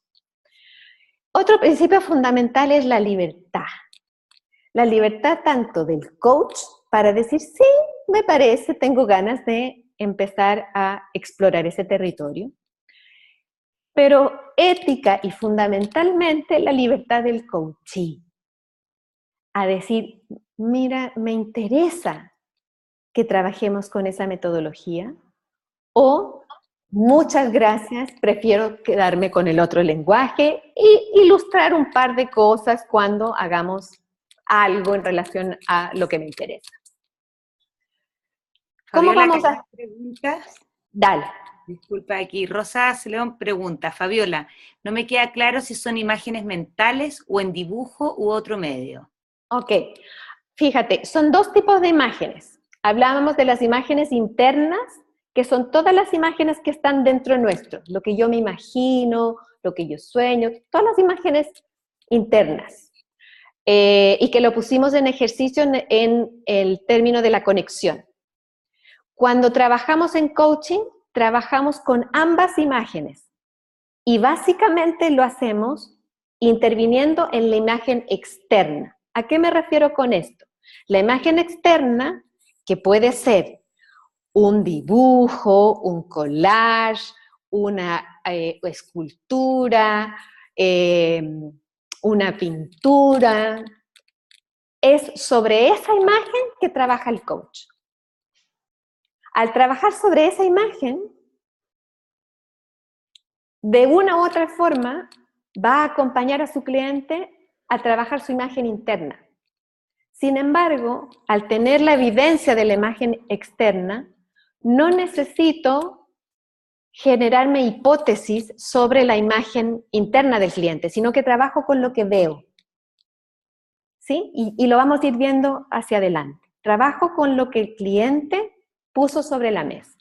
Otro principio fundamental es la libertad. La libertad tanto del coach para decir, sí, me parece, tengo ganas de empezar a explorar ese territorio, pero ética y fundamentalmente la libertad del coachee. A decir, mira, me interesa que trabajemos con esa metodología, o muchas gracias, prefiero quedarme con el otro lenguaje e ilustrar un par de cosas cuando hagamos algo en relación a lo que me interesa. ¿Cómo Fabiola, vamos a...? ¿preguntas? Dale. Disculpa, aquí Rosa León pregunta, Fabiola, no me queda claro si son imágenes mentales o en dibujo u otro medio. Ok, fíjate, son dos tipos de imágenes. Hablábamos de las imágenes internas, que son todas las imágenes que están dentro nuestro, lo que yo me imagino, lo que yo sueño, todas las imágenes internas. Y que lo pusimos en ejercicio en el término de la conexión. Cuando trabajamos en coaching, trabajamos con ambas imágenes y básicamente lo hacemos interviniendo en la imagen externa. ¿A qué me refiero con esto? La imagen externa, que puede ser un dibujo, un collage, una escultura, una pintura, es sobre esa imagen que trabaja el coach. Al trabajar sobre esa imagen, de una u otra forma, va a acompañar a su cliente a trabajar su imagen interna. Sin embargo, al tener la evidencia de la imagen externa, no necesito generarme hipótesis sobre la imagen interna del cliente, sino que trabajo con lo que veo. ¿Sí? Y lo vamos a ir viendo hacia adelante. Trabajo con lo que el cliente puso sobre la mesa.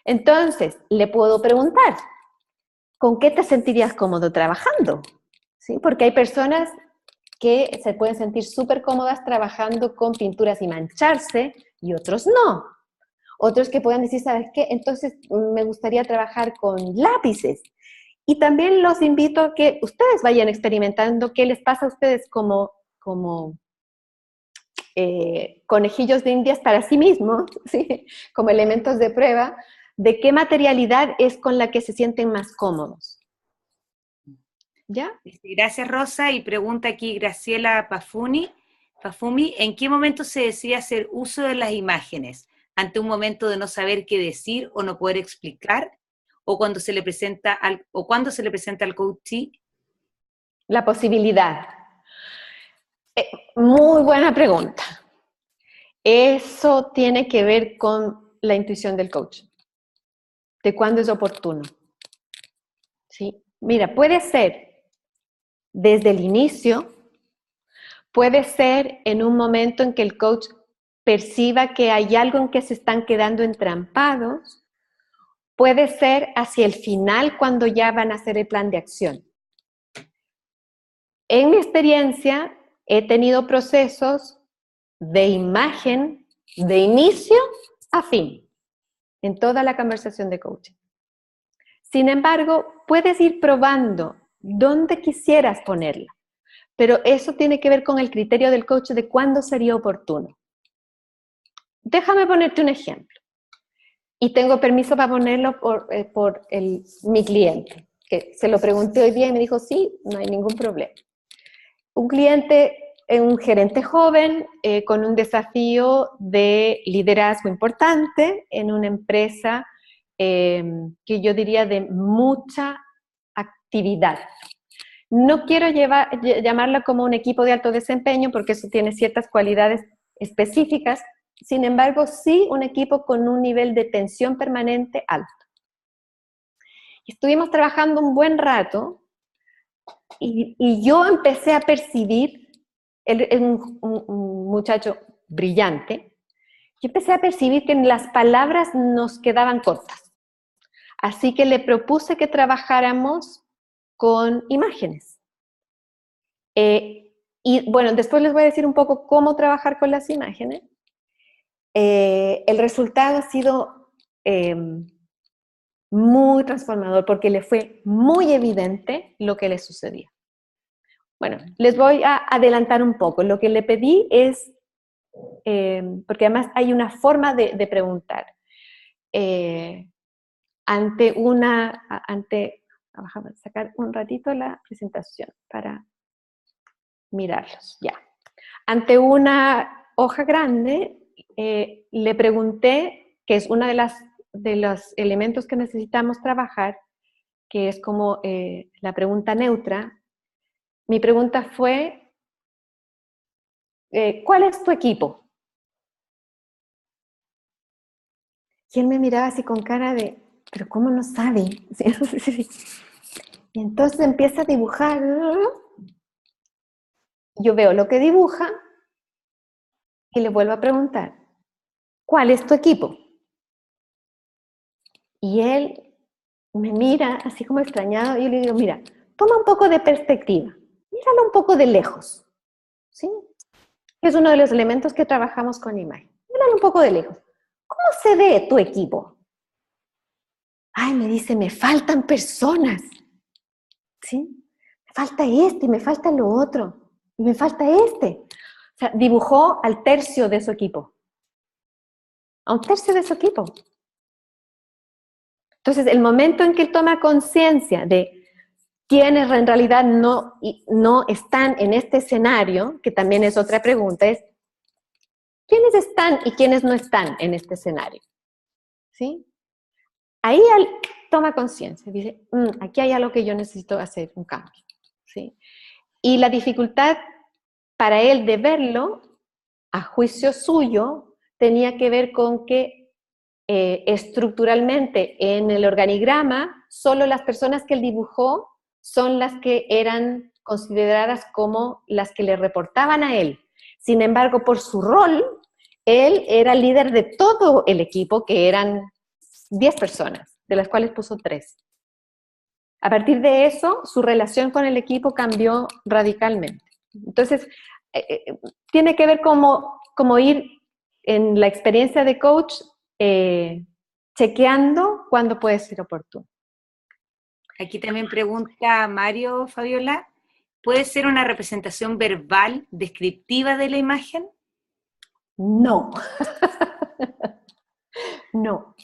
Entonces, le puedo preguntar, ¿con qué te sentirías cómodo trabajando? ¿Sí? Porque hay personas que se pueden sentir súper cómodas trabajando con pinturas y mancharse, y otros no. Otros que puedan decir, ¿sabes qué? Entonces me gustaría trabajar con lápices. Y también los invito a que ustedes vayan experimentando qué les pasa a ustedes como conejillos de indias para sí mismos, ¿sí? Como elementos de prueba, de qué materialidad es con la que se sienten más cómodos. ¿Ya? Dice, gracias Rosa, y pregunta aquí Graciela Pafumi, ¿en qué momento se decide hacer uso de las imágenes? ¿Ante un momento de no saber qué decir o no poder explicar? ¿O cuando se le presenta al coachee? La posibilidad. Muy buena pregunta. Eso tiene que ver con la intuición del coach, de cuándo es oportuno. ¿Sí? Mira, puede ser desde el inicio, puede ser en un momento en que el coach perciba que hay algo en que se están quedando entrampados, puede ser hacia el final cuando ya van a hacer el plan de acción. En mi experiencia, he tenido procesos de imagen de inicio a fin, en toda la conversación de coaching. Sin embargo, puedes ir probando dónde quisieras ponerla, pero eso tiene que ver con el criterio del coach de cuándo sería oportuno. Déjame ponerte un ejemplo. Y tengo permiso para ponerlo por mi cliente, que se lo pregunté hoy día y me dijo, sí, no hay ningún problema. Un cliente, un gerente joven con un desafío de liderazgo importante en una empresa que yo diría de mucha actividad. No quiero llamarla como un equipo de alto desempeño porque eso tiene ciertas cualidades específicas, sin embargo, sí un equipo con un nivel de tensión permanente alto. Estuvimos trabajando un buen rato y yo empecé a percibir, un muchacho brillante, yo empecé a percibir que las palabras nos quedaban cortas. Así que le propuse que trabajáramos con imágenes. Y bueno, después les voy a decir un poco cómo trabajar con las imágenes. El resultado ha sido muy transformador porque le fue muy evidente lo que le sucedía. Bueno, les voy a adelantar un poco. Lo que le pedí es, porque además hay una forma de preguntar. Vamos a sacar un ratito la presentación para mirarlos, ya. Ante una hoja grande, le pregunté, que es uno de los elementos que necesitamos trabajar, que es como la pregunta neutra. Mi pregunta fue, ¿cuál es tu equipo? Y él me miraba así con cara de, ¿pero cómo no sabe? Y entonces empieza a dibujar. Yo veo lo que dibuja y le vuelvo a preguntar, ¿cuál es tu equipo? Y él me mira así como extrañado y yo le digo, mira, toma un poco de perspectiva, míralo un poco de lejos, ¿sí? Es uno de los elementos que trabajamos con imagen. Míralo un poco de lejos. ¿Cómo se ve tu equipo? Ay, me dice, me faltan personas, ¿sí? Me falta este, me falta lo otro, y me falta este. O sea, dibujó al tercio de su equipo. A un tercio de su equipo. Entonces, el momento en que él toma conciencia de quiénes en realidad no están en este escenario, que también es otra pregunta, es ¿quiénes están y quiénes no están en este escenario? ¿Sí? Ahí él toma conciencia, dice, aquí hay algo que yo necesito hacer, un cambio. ¿Sí? Y la dificultad para él de verlo, a juicio suyo, tenía que ver con que estructuralmente en el organigrama, solo las personas que él dibujó son las que eran consideradas como las que le reportaban a él. Sin embargo, por su rol, él era líder de todo el equipo, que eran 10 personas, de las cuales puso 3. A partir de eso, su relación con el equipo cambió radicalmente. Entonces, tiene que ver como ir en la experiencia de coach, chequeando cuándo puede ser oportuno. Aquí también pregunta Mario, Fabiola, ¿puede ser una representación verbal descriptiva de la imagen? No. No.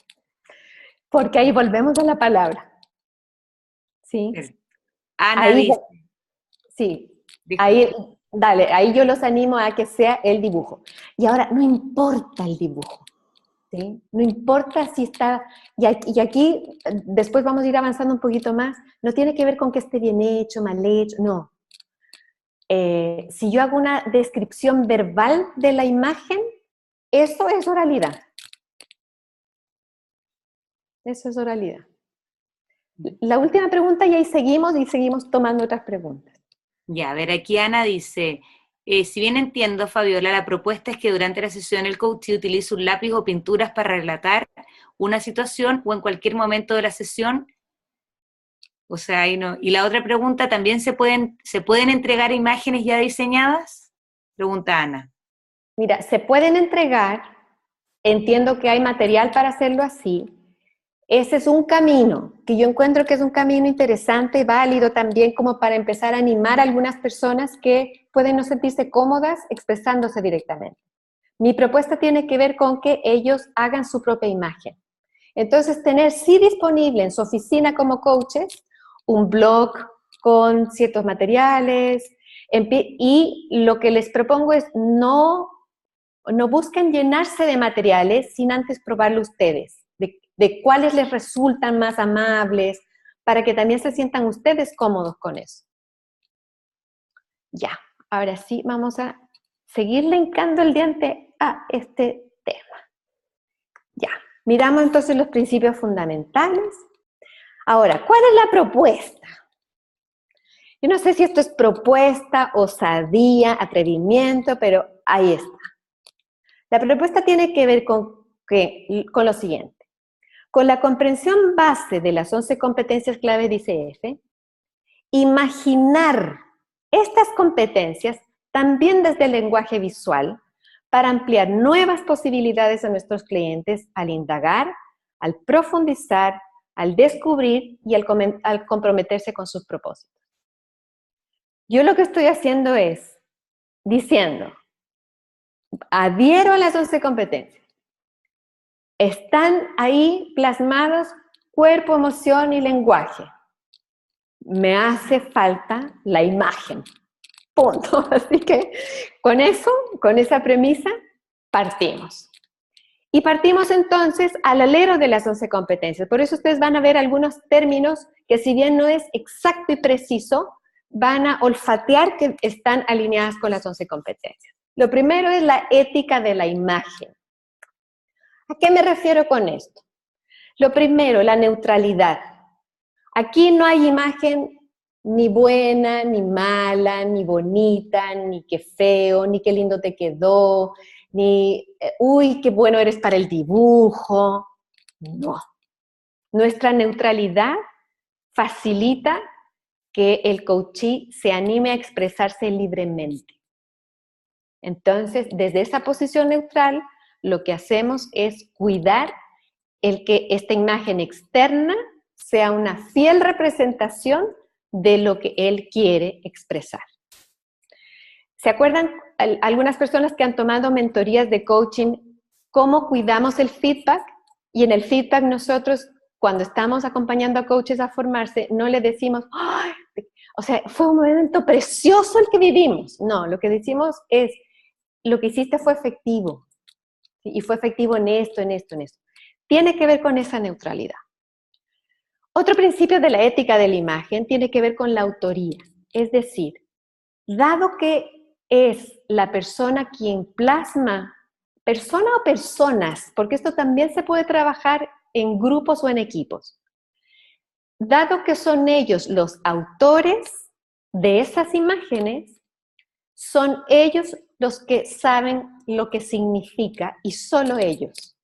Porque ahí volvemos a la palabra. ¿Sí? Ana Ahí, dice, sí, disculpa. ahí, dale, ahí yo los animo a que sea el dibujo. Y ahora, no importa el dibujo, ¿sí? No importa si está, y aquí después vamos a ir avanzando un poquito más, no tiene que ver con que esté bien hecho, mal hecho, no. Si yo hago una descripción verbal de la imagen, eso es oralidad. Eso es oralidad. La última pregunta y ahí seguimos tomando otras preguntas. Ya, a ver, aquí Ana dice, si bien entiendo, Fabiola, la propuesta es que durante la sesión el coach utilice un lápiz o pinturas para relatar una situación o en cualquier momento de la sesión. O sea, ahí no. Y la otra pregunta, ¿también se pueden entregar imágenes ya diseñadas? Pregunta Ana. Mira, se pueden entregar, entiendo que hay material para hacerlo así. Ese es un camino que yo encuentro que es un camino interesante, válido también como para empezar a animar a algunas personas que pueden no sentirse cómodas expresándose directamente. Mi propuesta tiene que ver con que ellos hagan su propia imagen. Entonces, tener sí disponible en su oficina como coaches un blog con ciertos materiales y lo que les propongo es no busquen llenarse de materiales sin antes probarlo ustedes, de cuáles les resultan más amables, para que también se sientan ustedes cómodos con eso. Ya, ahora sí vamos a seguirle hincando el diente a este tema. Ya, miramos entonces los principios fundamentales. Ahora, ¿cuál es la propuesta? Yo no sé si esto es propuesta, osadía, atrevimiento, pero ahí está. La propuesta tiene que ver con lo siguiente. Con la comprensión base de las 11 competencias clave de ICF, imaginar estas competencias también desde el lenguaje visual para ampliar nuevas posibilidades a nuestros clientes al indagar, al profundizar, al descubrir y al comprometerse con sus propósitos. Yo lo que estoy haciendo es diciendo, adhiero a las 11 competencias. Están ahí plasmados cuerpo, emoción y lenguaje. Me hace falta la imagen. Punto. Así que con eso, con esa premisa, partimos. Y partimos entonces al alero de las 11 competencias. Por eso ustedes van a ver algunos términos que si bien no es exacto y preciso, van a olfatear que están alineadas con las 11 competencias. Lo primero es la ética de la imagen. ¿A qué me refiero con esto? Lo primero, la neutralidad. Aquí no hay imagen ni buena, ni mala, ni bonita, ni qué feo, ni qué lindo te quedó, ni, uy, qué bueno eres para el dibujo. No. Nuestra neutralidad facilita que el coachee se anime a expresarse libremente. Entonces, desde esa posición neutral, lo que hacemos es cuidar el que esta imagen externa sea una fiel representación de lo que él quiere expresar. ¿Se acuerdan algunas personas que han tomado mentorías de coaching, cómo cuidamos el feedback? Y en el feedback nosotros, cuando estamos acompañando a coaches a formarse, no le decimos, ¡ay! O sea, fue un momento precioso el que vivimos. No, lo que decimos es, lo que hiciste fue efectivo. Y fue efectivo en esto, en esto, en esto. Tiene que ver con esa neutralidad. Otro principio de la ética de la imagen tiene que ver con la autoría. Es decir, dado que es la persona quien plasma, persona o personas, porque esto también se puede trabajar en grupos o en equipos. Dado que son ellos los autores de esas imágenes, son ellos los que saben lo que significa y solo ellos.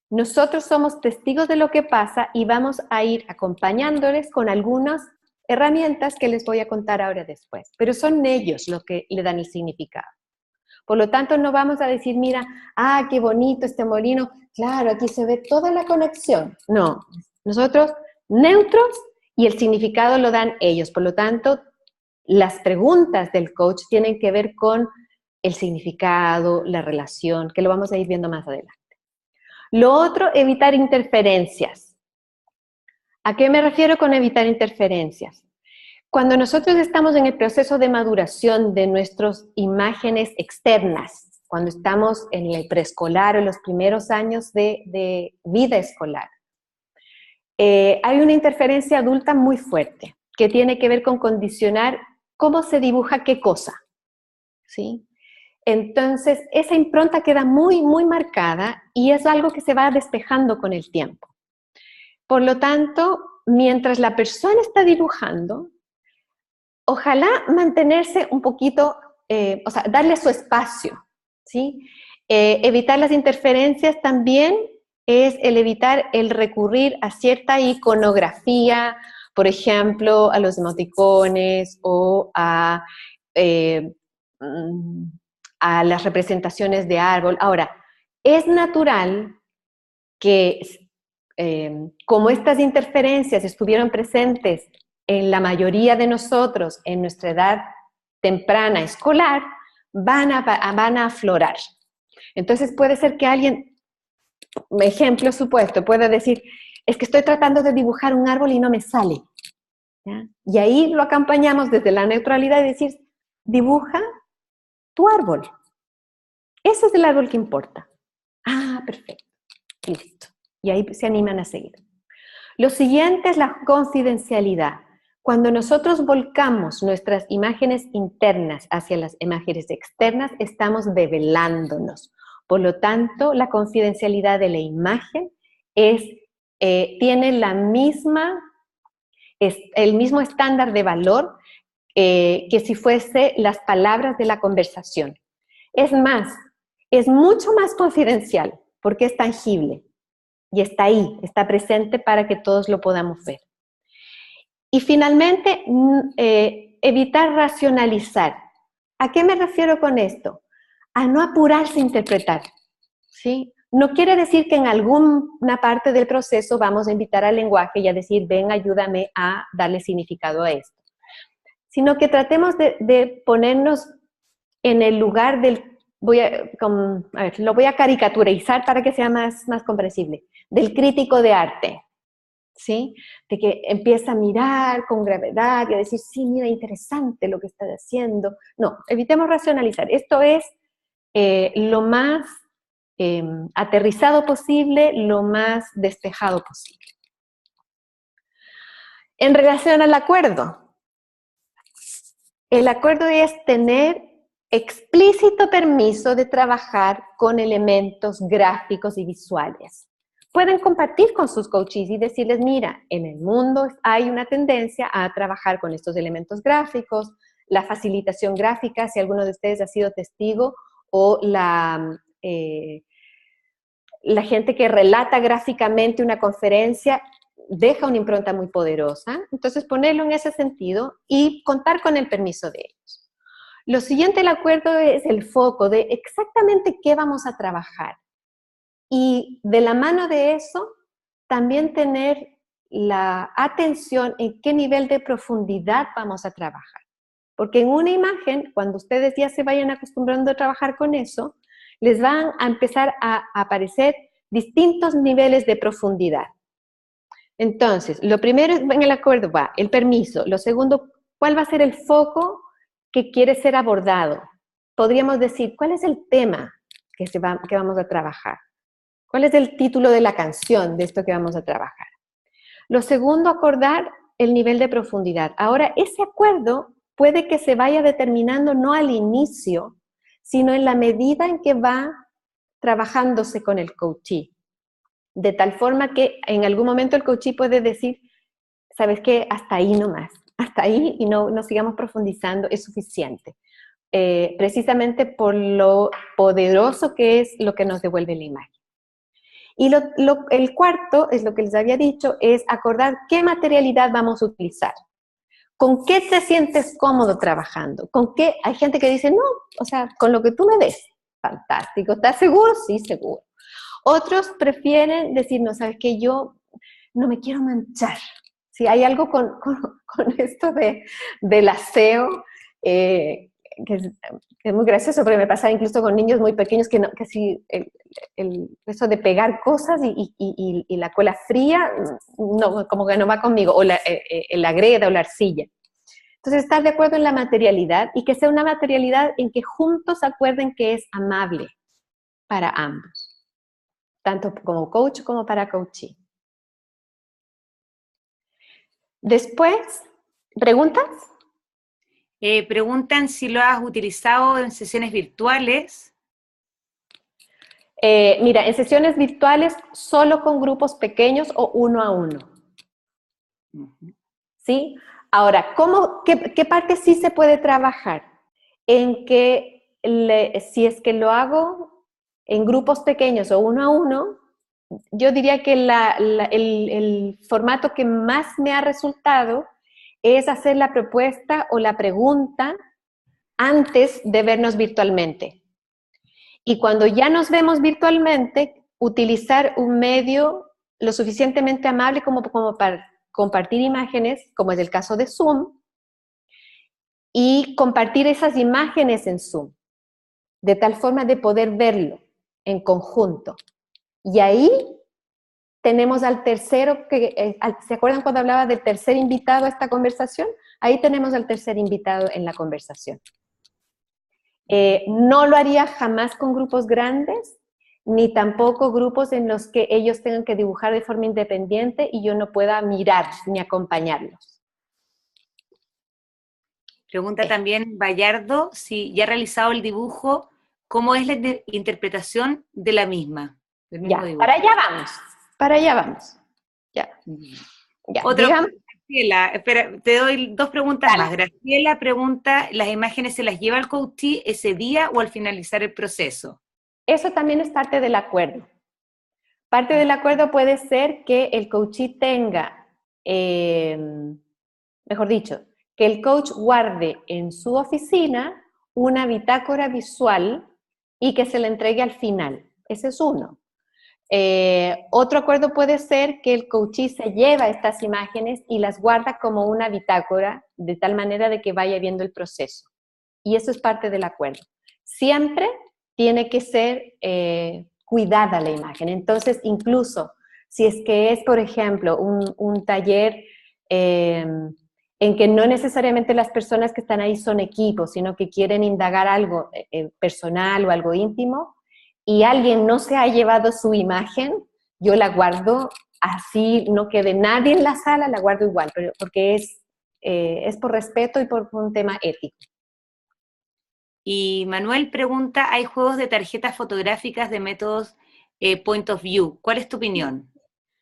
Nosotros somos testigos de lo que pasa y vamos a ir acompañándoles con algunas herramientas que les voy a contar ahora después. Pero son ellos los que le dan el significado. Por lo tanto, no vamos a decir, mira, qué bonito este molino. Claro, aquí se ve toda la conexión. No, nosotros neutros y el significado lo dan ellos. Por lo tanto, las preguntas del coach tienen que ver con el significado, la relación, que lo vamos a ir viendo más adelante. Lo otro, evitar interferencias. ¿A qué me refiero con evitar interferencias? Cuando nosotros estamos en el proceso de maduración de nuestras imágenes externas, cuando estamos en el preescolar o en los primeros años de vida escolar, hay una interferencia adulta muy fuerte que tiene que ver con condicionar cómo se dibuja qué cosa, ¿sí? Entonces, esa impronta queda muy, muy marcada y es algo que se va despejando con el tiempo. Por lo tanto, mientras la persona está dibujando, ojalá mantenerse un poquito, o sea, darle su espacio, ¿sí? Evitar las interferencias también es el evitar el recurrir a cierta iconografía, por ejemplo, a los emoticones o eh, a las representaciones de árbol. Ahora, es natural que como estas interferencias estuvieron presentes en la mayoría de nosotros en nuestra edad temprana escolar, van a aflorar. Entonces puede ser que alguien, ejemplo supuesto, pueda decir, es que estoy tratando de dibujar un árbol y no me sale. ¿Ya? Y ahí lo acompañamos desde la neutralidad y decir, dibuja tu árbol. Ese es el árbol que importa. Ah, perfecto. Listo. Y ahí se animan a seguir. Lo siguiente es la confidencialidad. Cuando nosotros volcamos nuestras imágenes internas hacia las imágenes externas, estamos develándonos. Por lo tanto, la confidencialidad de la imagen tiene el mismo estándar de valor que si fuese las palabras de la conversación. Es más, es mucho más confidencial porque es tangible y está ahí, está presente para que todos lo podamos ver. Y finalmente, evitar racionalizar. ¿A qué me refiero con esto? A no apurarse a interpretar, ¿sí? No quiere decir que en alguna parte del proceso vamos a invitar al lenguaje y a decir, ven, ayúdame a darle significado a esto. Sino que tratemos de ponernos en el lugar del, lo voy a caricaturizar para que sea más comprensible, del crítico de arte, ¿sí? De que empieza a mirar con gravedad y a decir, sí, mira, interesante lo que estás haciendo. No, evitemos racionalizar. Esto es lo más aterrizado posible, lo más despejado posible. En relación al acuerdo, el acuerdo es tener explícito permiso de trabajar con elementos gráficos y visuales. Pueden compartir con sus coaches y decirles, mira, en el mundo hay una tendencia a trabajar con estos elementos gráficos, la facilitación gráfica, si alguno de ustedes ha sido testigo, o la gente que relata gráficamente una conferencia, deja una impronta muy poderosa. Entonces, ponerlo en ese sentido y contar con el permiso de ellos. Lo siguiente del acuerdo es el foco de exactamente qué vamos a trabajar. Y de la mano de eso, también tener la atención en qué nivel de profundidad vamos a trabajar. Porque en una imagen, cuando ustedes ya se vayan acostumbrando a trabajar con eso, les van a empezar a aparecer distintos niveles de profundidad. Entonces, lo primero en el acuerdo va el permiso. Lo segundo, ¿cuál va a ser el foco que quiere ser abordado? Podríamos decir, ¿cuál es el tema que vamos a trabajar? ¿Cuál es el título de la canción de esto que vamos a trabajar? Lo segundo, acordar el nivel de profundidad. Ahora, ese acuerdo puede que se vaya determinando no al inicio, sino en la medida en que va trabajándose con el coachee. De tal forma que en algún momento el coachee puede decir, ¿sabes qué? Hasta ahí nomás, hasta ahí y no sigamos profundizando, es suficiente. Precisamente por lo poderoso que es lo que nos devuelve la imagen. Y el cuarto, es lo que les había dicho, es acordar qué materialidad vamos a utilizar. ¿Con qué te sientes cómodo trabajando? ¿Con qué? Hay gente que dice, no, o sea, con lo que tú me des. Fantástico. ¿Estás seguro? Sí, seguro. Otros prefieren decir, no, ¿sabes qué? Yo no me quiero manchar. Si hay algo con esto del aseo, que es muy gracioso, porque me pasa incluso con niños muy pequeños que si eso de pegar cosas y la cola fría, no, como que no va conmigo, o la greda o la arcilla. Entonces, estar de acuerdo en la materialidad y que sea una materialidad en que juntos acuerden que es amable para ambos, tanto como coach como para coachee. Después, ¿preguntas? Preguntan si lo has utilizado en sesiones virtuales. Mira, en sesiones virtuales solo con grupos pequeños o uno a uno. ¿Sí? Ahora, qué parte sí se puede trabajar? En que si es que lo hago en grupos pequeños o uno a uno, yo diría que el formato que más me ha resultado es hacer la propuesta o la pregunta antes de vernos virtualmente. Y cuando ya nos vemos virtualmente, utilizar un medio lo suficientemente amable como para compartir imágenes, como es el caso de Zoom, y compartir esas imágenes en Zoom, de tal forma de poder verlo en conjunto. Y ahí tenemos al tercero, ¿se acuerdan cuando hablaba del tercer invitado a esta conversación? Ahí tenemos al tercer invitado en la conversación. No lo haría jamás con grupos grandes, ni tampoco grupos en los que ellos tengan que dibujar de forma independiente y yo no pueda mirar ni acompañarlos. Pregunta también Bayardo si ya ha realizado el dibujo, ¿cómo es la interpretación de la misma? Del mismo Ya, dibujo. para allá vamos. Ya. Ya, Otra, digamos, Graciela, espera, te doy dos preguntas dale. más. Graciela pregunta, ¿las imágenes se las lleva el coachee ese día o al finalizar el proceso? Eso también es parte del acuerdo. Parte del acuerdo puede ser que el coachee tenga, mejor dicho, que el coach guarde en su oficina una bitácora visual y que se le entregue al final. Ese es uno. Otro acuerdo puede ser que el coachee se lleva estas imágenes y las guarda como una bitácora, de tal manera de que vaya viendo el proceso. Y eso es parte del acuerdo. Siempre tiene que ser cuidada la imagen. Entonces, incluso si es que es, por ejemplo, un taller en que no necesariamente las personas que están ahí son equipos, sino que quieren indagar algo personal o algo íntimo, y alguien no se ha llevado su imagen, yo la guardo así, no quede nadie en la sala, la guardo igual, porque es por respeto y por un tema ético. Y Manuel pregunta, ¿hay juegos de tarjetas fotográficas de métodos point of view? ¿Cuál es tu opinión?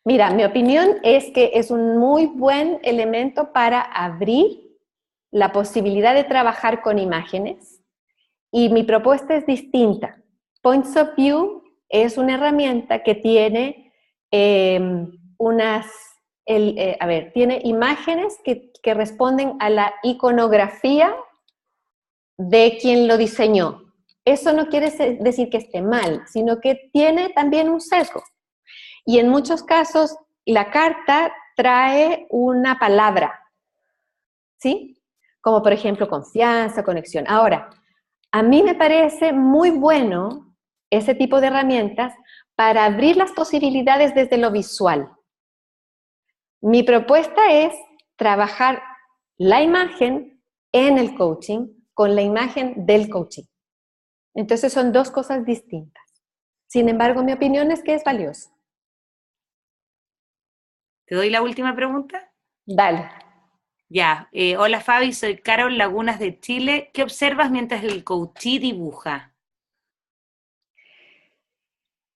Mira, mi opinión es que es un muy buen elemento para abrir la posibilidad de trabajar con imágenes, y mi propuesta es distinta. Points of View es una herramienta que tiene tiene imágenes que responden a la iconografía de quien lo diseñó. Eso no quiere decir que esté mal, sino que tiene también un sesgo. Y en muchos casos, la carta trae una palabra, ¿sí? Como por ejemplo confianza, conexión. Ahora, a mí me parece muy bueno ese tipo de herramientas para abrir las posibilidades desde lo visual. Mi propuesta es trabajar la imagen en el coaching con la imagen del coaching. Entonces son dos cosas distintas. Sin embargo, mi opinión es que es valioso. ¿Te doy la última pregunta? Dale. Ya, hola Fabi, soy Carol Lagunas de Chile. ¿Qué observas mientras el coachee dibuja?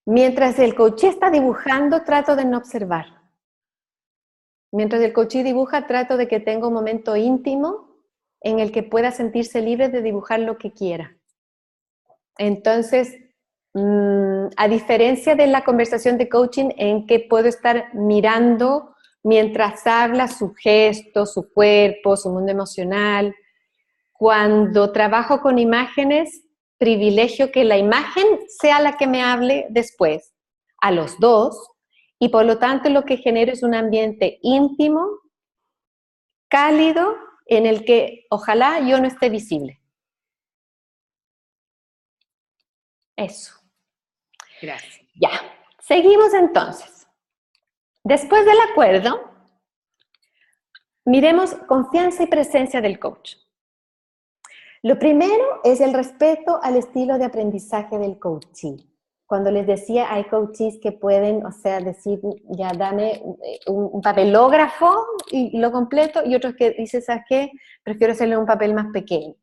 Mientras el coachee está dibujando, trato de no observar. Mientras el coachee dibuja, trato de que tenga un momento íntimo en el que pueda sentirse libre de dibujar lo que quiera. Entonces, a diferencia de la conversación de coaching en que puedo estar mirando mientras habla su gesto, su cuerpo, su mundo emocional, cuando trabajo con imágenes, privilegio que la imagen sea la que me hable después, a los dos, y por lo tanto lo que genero es un ambiente íntimo, cálido, en el que ojalá yo no esté visible. Eso. Gracias. Ya, seguimos entonces. Después del acuerdo, Miremos confianza y presencia del coach. Lo primero es el respeto al estilo de aprendizaje del coachee. Cuando les decía, hay coaches que pueden, o sea, decir, ya dame un papelógrafo y lo completo, y otros que dicen, ¿sabes qué? Prefiero hacerle un papel más pequeño.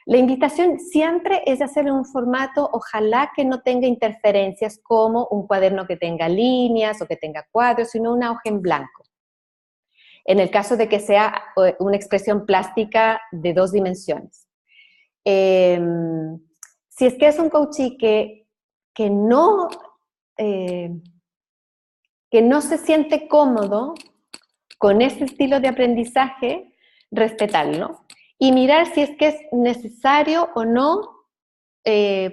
La invitación siempre es hacerlo en un formato, ojalá que no tenga interferencias como un cuaderno que tenga líneas o que tenga cuadros, sino una hoja en blanco. En el caso de que sea una expresión plástica de 2 dimensiones. Si es que es un coachee que no se siente cómodo con ese estilo de aprendizaje, respetarlo y mirar si es que es necesario o no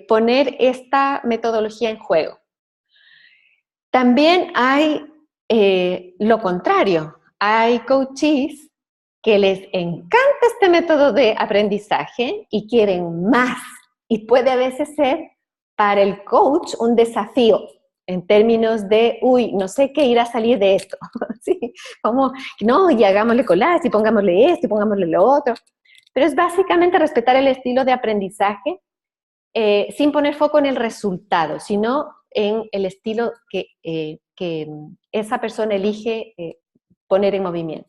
poner esta metodología en juego. También hay lo contrario, hay coaches que les encanta este método de aprendizaje y quieren más, y puede a veces ser para el coach un desafío en términos de, uy, no sé qué irá a salir de esto, ¿sí? Como, no, y hagámosle collage, y pongámosle esto, y pongámosle lo otro, pero es básicamente respetar el estilo de aprendizaje sin poner foco en el resultado, sino en el estilo que esa persona elige poner en movimiento.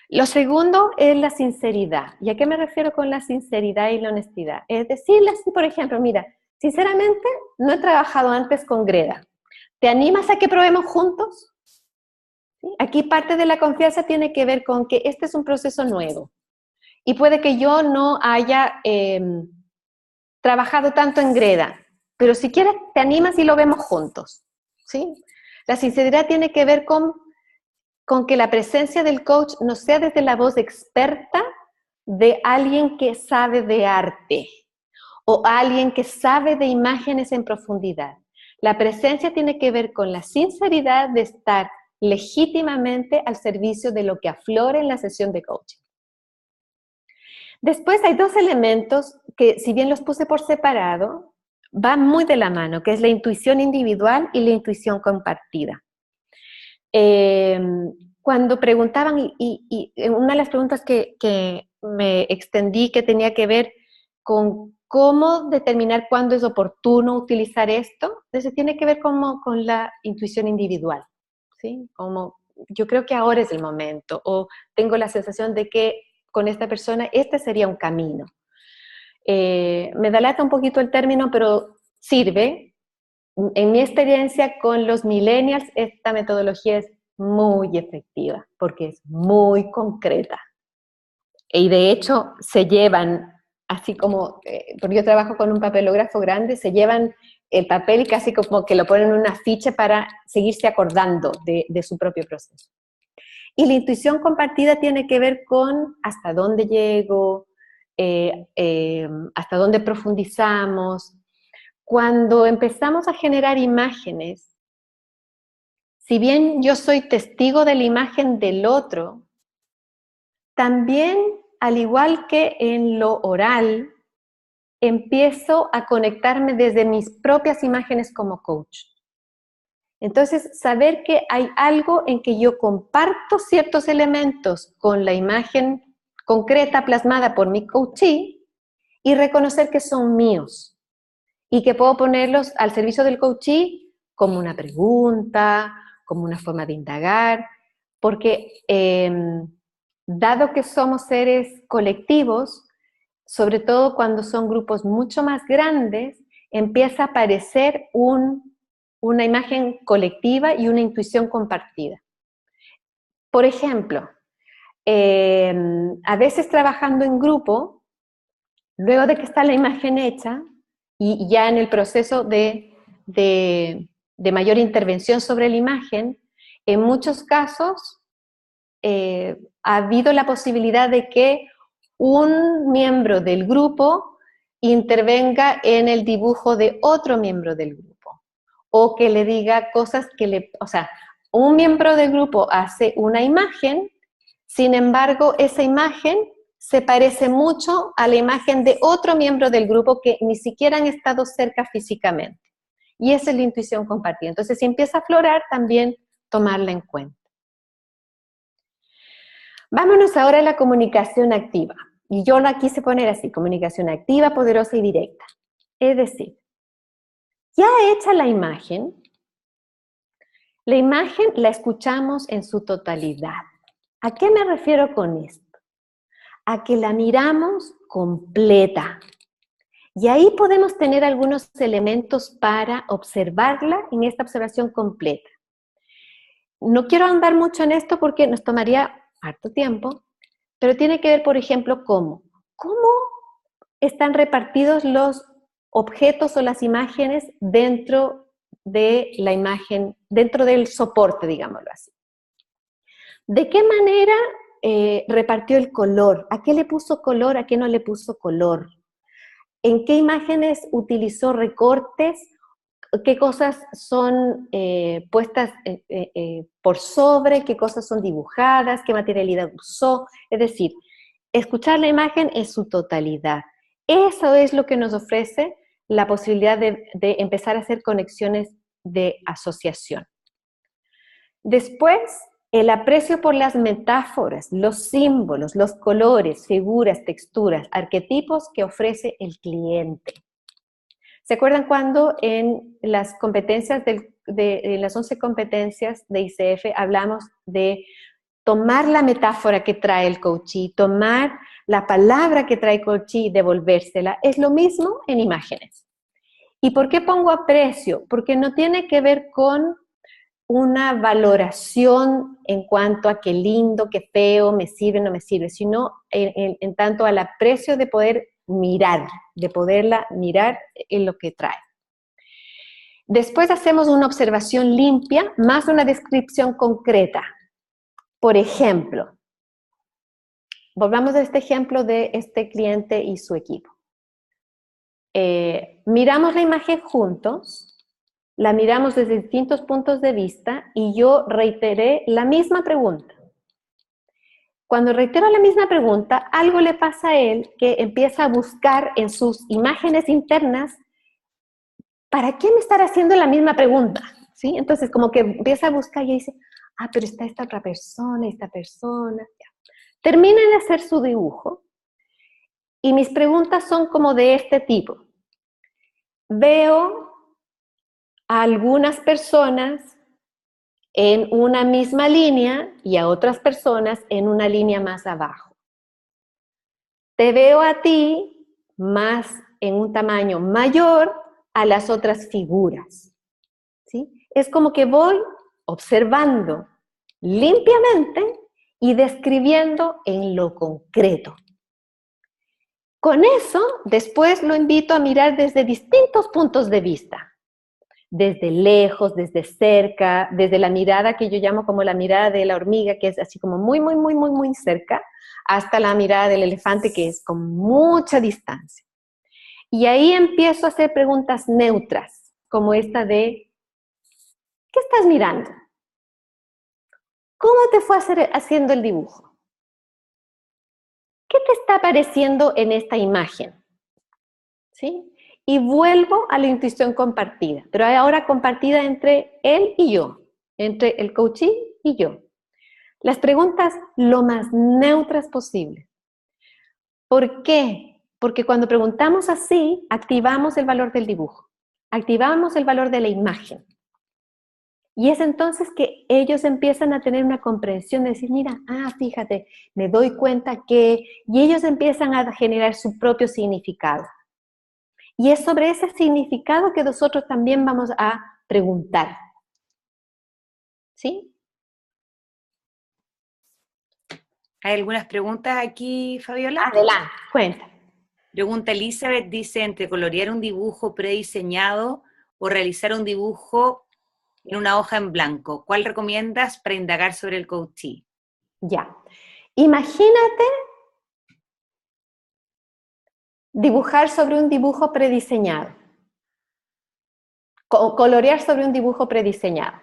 Lo segundo es la sinceridad. ¿Y a qué me refiero con la sinceridad y la honestidad? Es decirle así, por ejemplo, mira, sinceramente no he trabajado antes con Greda. ¿Te animas a que probemos juntos? ¿Sí? Aquí parte de la confianza tiene que ver con que este es un proceso nuevo. Y puede que yo no haya trabajado tanto en Greda, pero si quieres te animas y lo vemos juntos. ¿Sí? La sinceridad tiene que ver con que la presencia del coach no sea desde la voz experta de alguien que sabe de arte o alguien que sabe de imágenes en profundidad. La presencia tiene que ver con la sinceridad de estar legítimamente al servicio de lo que aflora en la sesión de coaching. Después hay 2 elementos que, si bien los puse por separado, van muy de la mano, que es la intuición individual y la intuición compartida. Cuando preguntaban, y una de las preguntas que me extendí que tenía que ver con cómo determinar cuándo es oportuno utilizar esto, entonces tiene que ver con la intuición individual, ¿sí? Como yo creo que ahora es el momento, o tengo la sensación de que con esta persona este sería un camino. Me da lata un poquito el término, pero sirve. En mi experiencia con los millennials, esta metodología es muy efectiva, porque es muy concreta. Y de hecho, se llevan, así como, porque yo trabajo con un papelógrafo grande, se llevan el papel y casi como que lo ponen en un afiche para seguirse acordando de su propio proceso. Y la intuición compartida tiene que ver con hasta dónde llego, hasta dónde profundizamos. Cuando empezamos a generar imágenes, si bien yo soy testigo de la imagen del otro, también, al igual que en lo oral, empiezo a conectarme desde mis propias imágenes como coach. Entonces, saber que hay algo en que yo comparto ciertos elementos con la imagen concreta plasmada por mi coachee y reconocer que son míos y que puedo ponerlos al servicio del coachee como una pregunta, como una forma de indagar, porque dado que somos seres colectivos, sobre todo cuando son grupos mucho más grandes, empieza a aparecer una imagen colectiva y una intuición compartida. Por ejemplo, a veces trabajando en grupo, luego de que está la imagen hecha, y ya en el proceso de mayor intervención sobre la imagen, en muchos casos ha habido la posibilidad de que un miembro del grupo intervenga en el dibujo de otro miembro del grupo, o que le diga cosas o sea, un miembro del grupo hace una imagen, sin embargo, esa imagen se parece mucho a la imagen de otro miembro del grupo que ni siquiera han estado cerca físicamente. Y esa es la intuición compartida. Entonces, si empieza a aflorar, también tomarla en cuenta. Vámonos ahora a la comunicación activa. Y yo la quise poner así, comunicación activa, poderosa y directa. Es decir, ya hecha la imagen la escuchamos en su totalidad. ¿A qué me refiero con esto? A que la miramos completa. Y ahí podemos tener algunos elementos para observarla en esta observación completa. No quiero andar mucho en esto porque nos tomaría harto tiempo, pero tiene que ver, por ejemplo, cómo están repartidos los objetos o las imágenes dentro de la imagen, dentro del soporte, digámoslo así. ¿De qué manera repartió el color? ¿A qué le puso color? ¿A qué no le puso color? ¿En qué imágenes utilizó recortes? ¿Qué cosas son puestas por sobre? ¿Qué cosas son dibujadas? ¿Qué materialidad usó? Es decir, escuchar la imagen en su totalidad. Eso es lo que nos ofrece la posibilidad de empezar a hacer conexiones de asociación. Después, el aprecio por las metáforas, los símbolos, los colores, figuras, texturas, arquetipos que ofrece el cliente. ¿Se acuerdan cuando en las competencias en las 11 competencias de ICF hablamos de tomar la metáfora que trae el coachee, tomar la palabra que trae el coachee y devolvérsela? Es lo mismo en imágenes. ¿Y por qué pongo aprecio? Porque no tiene que ver con una valoración en cuanto a qué lindo, qué feo, me sirve, no me sirve, sino en tanto al aprecio de poder mirar, de poderla mirar en lo que trae. Después hacemos una observación limpia más una descripción concreta. Por ejemplo, volvamos a este ejemplo de este cliente y su equipo. Miramos la imagen juntos, la miramos desde distintos puntos de vista y yo reiteré la misma pregunta. Cuando reitero la misma pregunta, algo le pasa a él que empieza a buscar en sus imágenes internas, ¿para qué me estará haciendo la misma pregunta? ¿Sí? Entonces como que empieza a buscar y dice, pero está esta otra persona, esta persona. Termina de hacer su dibujo y mis preguntas son como de este tipo. Veo a algunas personas en una misma línea y a otras personas en una línea más abajo. Te veo a ti más en un tamaño mayor a las otras figuras, ¿sí? Es como que voy observando limpiamente y describiendo en lo concreto. Con eso, después lo invito a mirar desde distintos puntos de vista. Desde lejos, desde cerca, desde la mirada que yo llamo como la mirada de la hormiga, que es así como muy, muy, muy, muy, muy cerca, hasta la mirada del elefante, que es con mucha distancia. Y ahí empiezo a hacer preguntas neutras, como esta de, ¿qué estás mirando? ¿Cómo te fue haciendo el dibujo? ¿Qué te está apareciendo en esta imagen? ¿Sí? Y vuelvo a la intuición compartida, pero ahora compartida entre él y yo, entre el coachee y yo. Las preguntas lo más neutras posible. ¿Por qué? Porque cuando preguntamos así, activamos el valor del dibujo, activamos el valor de la imagen. Y es entonces que ellos empiezan a tener una comprensión de decir, mira, fíjate, me doy cuenta que... Y ellos empiezan a generar su propio significado. Y es sobre ese significado que nosotros también vamos a preguntar. ¿Sí? ¿Hay algunas preguntas aquí, Fabiola? Adelante, cuenta. Pregunta Elizabeth, dice, entre colorear un dibujo prediseñado o realizar un dibujo en una hoja en blanco, ¿cuál recomiendas para indagar sobre el coachee? Ya. Imagínate dibujar sobre un dibujo prediseñado. Colorear sobre un dibujo prediseñado.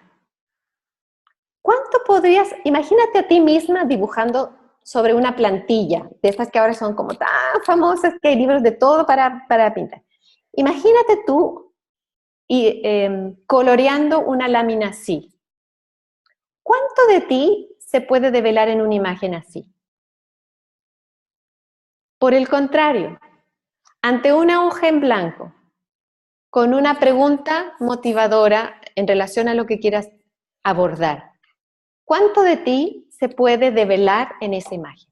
¿Cuánto podrías, imagínate a ti misma dibujando sobre una plantilla, de estas que ahora son como tan famosas que hay libros de todo para pintar? Imagínate tú coloreando una lámina así. ¿Cuánto de ti se puede develar en una imagen así? Por el contrario, ante una hoja en blanco, con una pregunta motivadora en relación a lo que quieras abordar, ¿cuánto de ti se puede develar en esa imagen?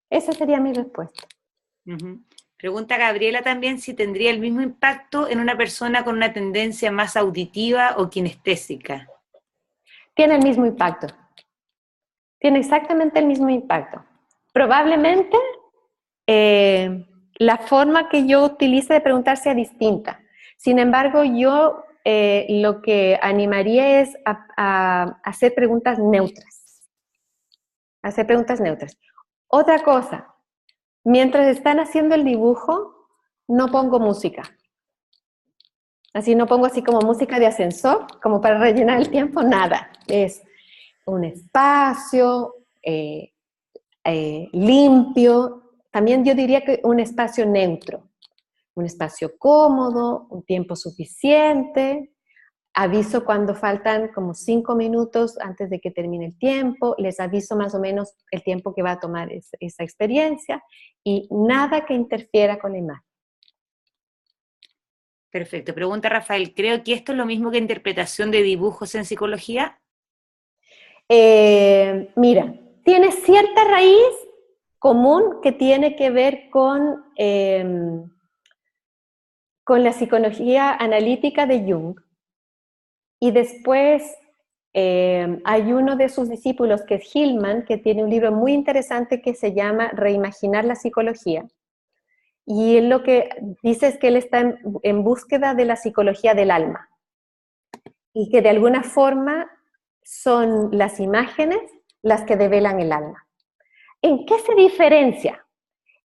Esa sería mi respuesta. Ujú. Pregunta Gabriela también si tendría el mismo impacto en una persona con una tendencia más auditiva o kinestésica. Tiene el mismo impacto. Tiene exactamente el mismo impacto. Probablemente la forma que yo utilice de preguntar sea distinta. Sin embargo, yo lo que animaría es a hacer preguntas neutras. Hacer preguntas neutras. Otra cosa, mientras están haciendo el dibujo, no pongo música. Así no pongo así como música de ascensor, como para rellenar el tiempo, nada. Es un espacio limpio, también yo diría que un espacio neutro, un espacio cómodo, un tiempo suficiente. Aviso cuando faltan como 5 minutos antes de que termine el tiempo, les aviso más o menos el tiempo que va a tomar esa experiencia y nada que interfiera con la imagen. Perfecto. Pregunta Rafael, creo que esto es lo mismo que interpretación de dibujos en psicología. Mira, tiene cierta raíz común que tiene que ver con la psicología analítica de Jung. Y después hay uno de sus discípulos que es Hillman, que tiene un libro muy interesante que se llama Reimaginar la psicología. Y él lo que dice es que él está en búsqueda de la psicología del alma. Y que de alguna forma son las imágenes las que develan el alma. ¿En qué se diferencia?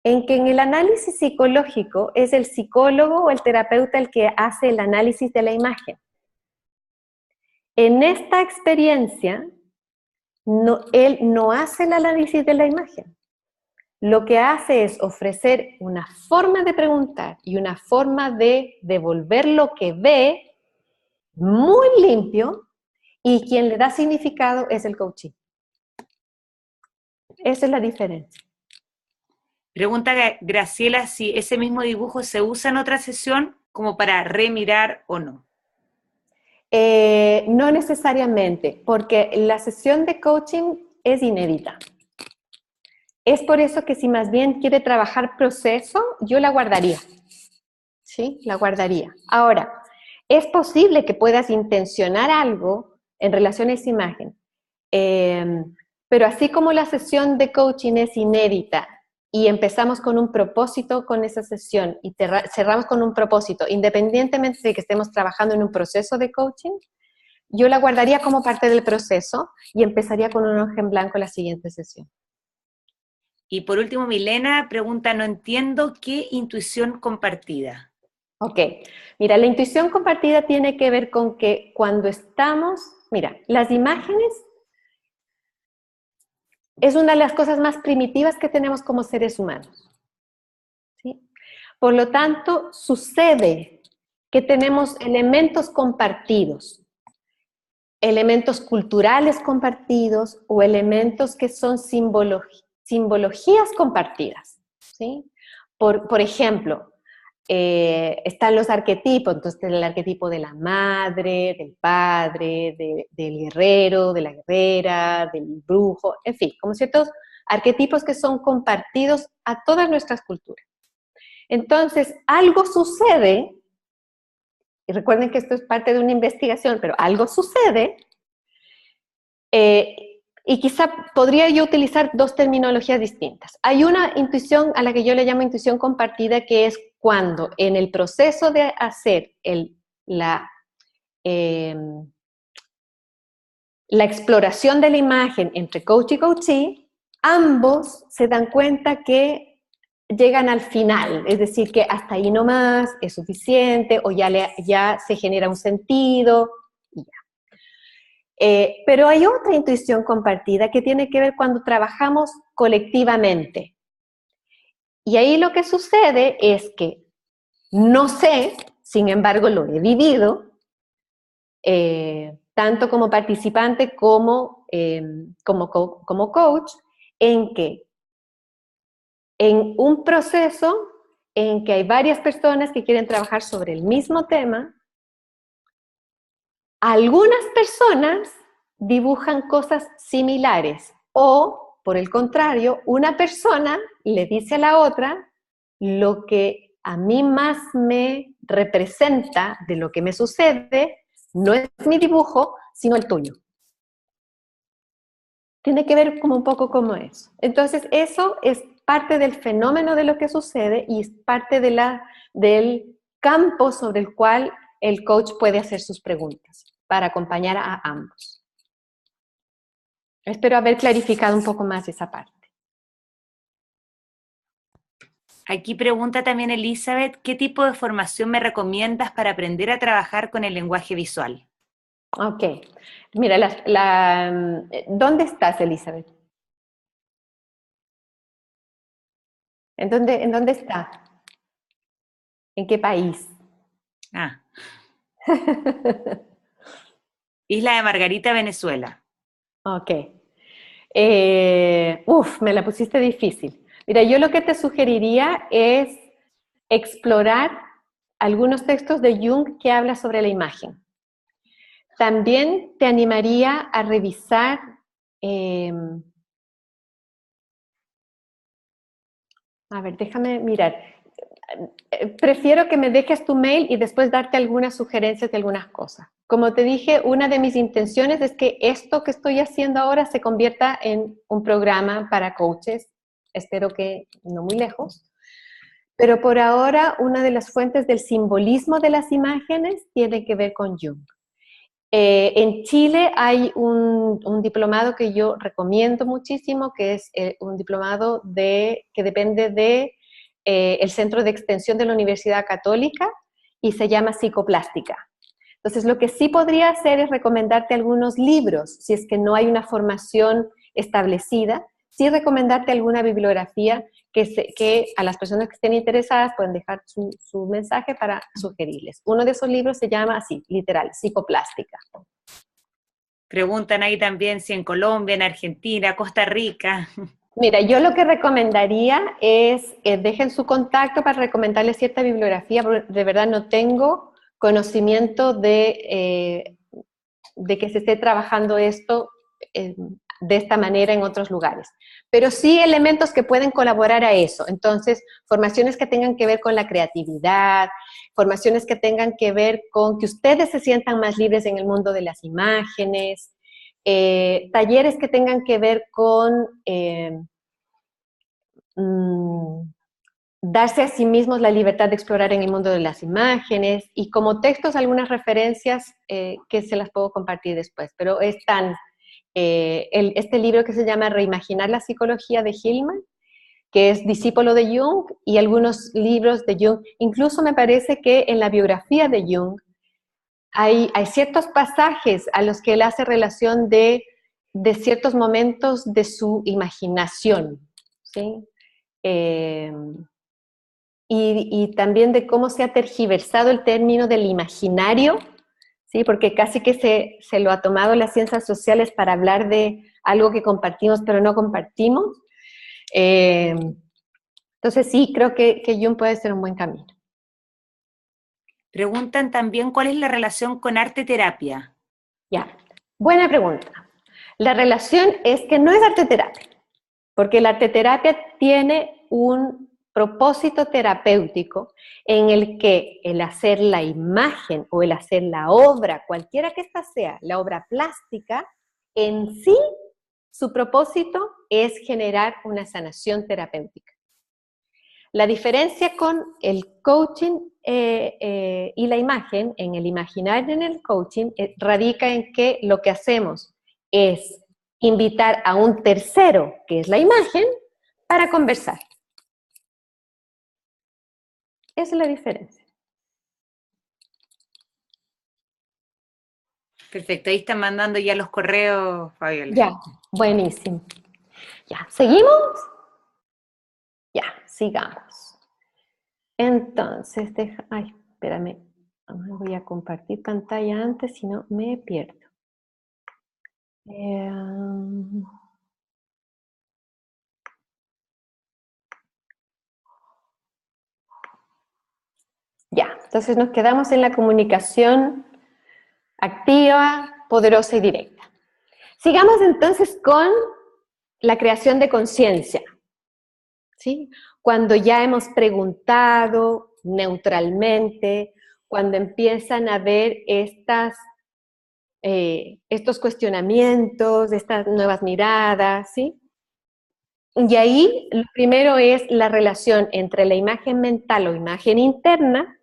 En que en el análisis psicológico es el psicólogo o el terapeuta el que hace el análisis de la imagen. En esta experiencia, él no hace el análisis de la imagen. Lo que hace es ofrecer una forma de preguntar y una forma de devolver lo que ve muy limpio, y quien le da significado es el coaching. Esa es la diferencia. Pregunta Graciela si ese mismo dibujo se usa en otra sesión como para remirar o no. No necesariamente, porque la sesión de coaching es inédita. Es por eso que si más bien quiere trabajar proceso, yo la guardaría. ¿Sí? La guardaría. Ahora, es posible que puedas intencionar algo en relación a esa imagen, pero así como la sesión de coaching es inédita y empezamos con un propósito con esa sesión y cerramos con un propósito, independientemente de que estemos trabajando en un proceso de coaching, yo la guardaría como parte del proceso y empezaría con un hoja en blanco la siguiente sesión. Y por último, Milena pregunta, no entiendo qué intuición compartida. Ok, mira, la intuición compartida tiene que ver con que cuando estamos, mira, las imágenes es una de las cosas más primitivas que tenemos como seres humanos, ¿sí? Por lo tanto, sucede que tenemos elementos compartidos, elementos culturales compartidos o elementos que son simbologías compartidas, ¿sí? Por ejemplo, están los arquetipos, entonces el arquetipo de la madre, del padre, del guerrero, de la guerrera, del brujo, en fin, como ciertos arquetipos que son compartidos a todas nuestras culturas. Entonces, algo sucede, y recuerden que esto es parte de una investigación, pero algo sucede, y quizá podría yo utilizar dos terminologías distintas. Hay una intuición a la que yo le llamo intuición compartida, que es cuando en el proceso de hacer la exploración de la imagen entre coach y coachee, ambos se dan cuenta que llegan al final, es decir, que hasta ahí nomás es suficiente o ya se genera un sentido y ya. Pero hay otra intuición compartida que tiene que ver cuando trabajamos colectivamente. Y ahí lo que sucede es que no sé, sin embargo lo he vivido, tanto como participante como coach, en que en un proceso en que hay varias personas que quieren trabajar sobre el mismo tema. Algunas personas dibujan cosas similares o, por el contrario, una persona le dice a la otra lo que a mí más me representa de lo que me sucede no es mi dibujo, sino el tuyo. Tiene que ver como un poco como eso. Entonces, eso es parte del fenómeno de lo que sucede y es parte del campo sobre el cual el coach puede hacer sus preguntas para acompañar a ambos. Espero haber clarificado un poco más esa parte. Aquí pregunta también Elizabeth, ¿qué tipo de formación me recomiendas para aprender a trabajar con el lenguaje visual? Ok. Mira, ¿dónde estás, Elizabeth? ¿En dónde está? ¿En qué país? Ah, Isla de Margarita, Venezuela. Ok. Me la pusiste difícil. Mira, yo lo que te sugeriría es explorar algunos textos de Jung que habla sobre la imagen. También te animaría a revisar a ver, déjame mirar. Prefiero que me dejes tu mail y después darte algunas sugerencias de algunas cosas. Como te dije, una de mis intenciones es que esto que estoy haciendo ahora se convierta en un programa para coaches. Espero que no muy lejos. Pero por ahora, una de las fuentes del simbolismo de las imágenes tiene que ver con Jung. En Chile hay un diplomado que yo recomiendo muchísimo, que es un diplomado que depende de el Centro de Extensión de la Universidad Católica y se llama Psicoplástica. Entonces, lo que sí podría hacer es recomendarte algunos libros, si es que no hay una formación establecida, sí recomendarte alguna bibliografía que a las personas que estén interesadas pueden dejar su mensaje para sugerirles. Uno de esos libros se llama así, literal, Psicoplástica. Preguntan ahí también si en Colombia, en Argentina, Costa Rica. Mira, yo lo que recomendaría es que dejen su contacto para recomendarles cierta bibliografía, porque de verdad no tengo conocimiento de que se esté trabajando esto de esta manera en otros lugares. Pero sí elementos que pueden colaborar a eso. Entonces, formaciones que tengan que ver con la creatividad, formaciones que tengan que ver con que ustedes se sientan más libres en el mundo de las imágenes, talleres que tengan que ver con darse a sí mismos la libertad de explorar en el mundo de las imágenes, y como textos algunas referencias que se las puedo compartir después, pero están este libro que se llama Reimaginar la psicología de Hillman, que es discípulo de Jung, y algunos libros de Jung. Incluso me parece que en la biografía de Jung hay ciertos pasajes a los que él hace relación de ciertos momentos de su imaginación, ¿sí? Y también de cómo se ha tergiversado el término del imaginario, ¿sí? Porque casi que se lo ha tomado las ciencias sociales para hablar de algo que compartimos pero no compartimos. Entonces sí, creo que Jung puede ser un buen camino. Preguntan también cuál es la relación con arte terapia. Ya, buena pregunta. La relación es que no es arte terapia, porque la arte terapia tiene un propósito terapéutico en el que el hacer la imagen o el hacer la obra, cualquiera que ésta sea, la obra plástica, en sí, su propósito es generar una sanación terapéutica. La diferencia con el coaching y la imagen, en el imaginar en el coaching, radica en que lo que hacemos es invitar a un tercero, que es la imagen, para conversar. Esa es la diferencia. Perfecto, ahí están mandando ya los correos, Fabiola. Ya, buenísimo. Ya, ¿seguimos? Ya, sigamos. Entonces, ay, espérame, voy a compartir pantalla antes, si no me pierdo. Entonces nos quedamos en la comunicación activa, poderosa y directa. Sigamos entonces con la creación de conciencia, ¿sí? Cuando ya hemos preguntado neutralmente, cuando empiezan a haber estos cuestionamientos, estas nuevas miradas, ¿sí? Y ahí lo primero es la relación entre la imagen mental o imagen interna,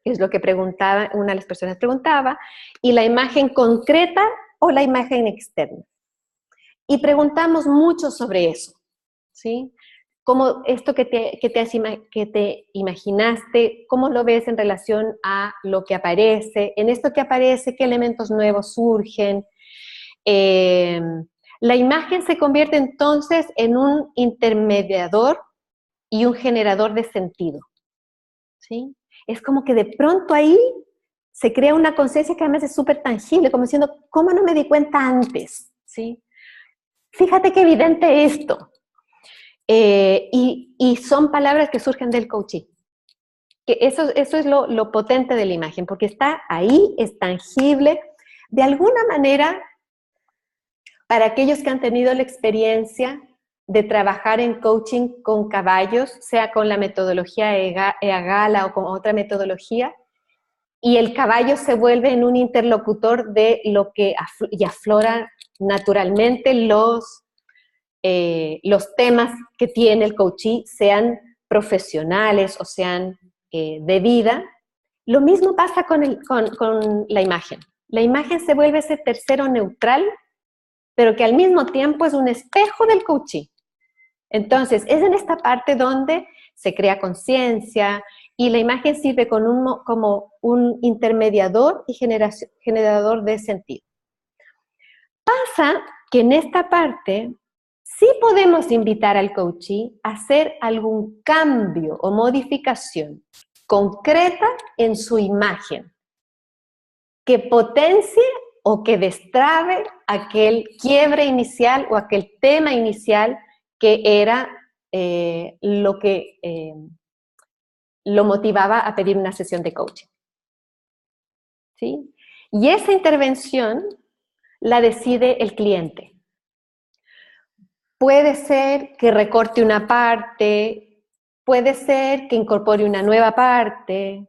que es lo que preguntaba, una de las personas preguntaba, y la imagen concreta o la imagen externa. Y preguntamos mucho sobre eso, ¿sí? Cómo esto que te imaginaste, cómo lo ves en relación a lo que aparece, en esto que aparece, qué elementos nuevos surgen. La imagen se convierte entonces en un intermediador y un generador de sentido, ¿sí? Es como que de pronto ahí se crea una conciencia que además es súper tangible, como diciendo, ¿cómo no me di cuenta antes? ¿Sí? Fíjate qué evidente esto. Y son palabras que surgen del coaching. Que eso es lo potente de la imagen, porque está ahí, es tangible. De alguna manera, para aquellos que han tenido la experiencia de trabajar en coaching con caballos, sea con la metodología EAGALA o con otra metodología, y el caballo se vuelve en un interlocutor de lo que y aflora naturalmente los temas que tiene el coachee, sean profesionales o sean de vida. Lo mismo pasa con la imagen. La imagen se vuelve ese tercero neutral, pero que al mismo tiempo es un espejo del coachee. Entonces, es en esta parte donde se crea conciencia y la imagen sirve como un intermediador y generador de sentido. Pasa que en esta parte sí podemos invitar al coachee a hacer algún cambio o modificación concreta en su imagen que potencie o que destrabe aquel quiebre inicial o aquel tema inicial que era lo que lo motivaba a pedir una sesión de coaching. ¿Sí? Y esa intervención la decide el cliente. Puede ser que recorte una parte, puede ser que incorpore una nueva parte,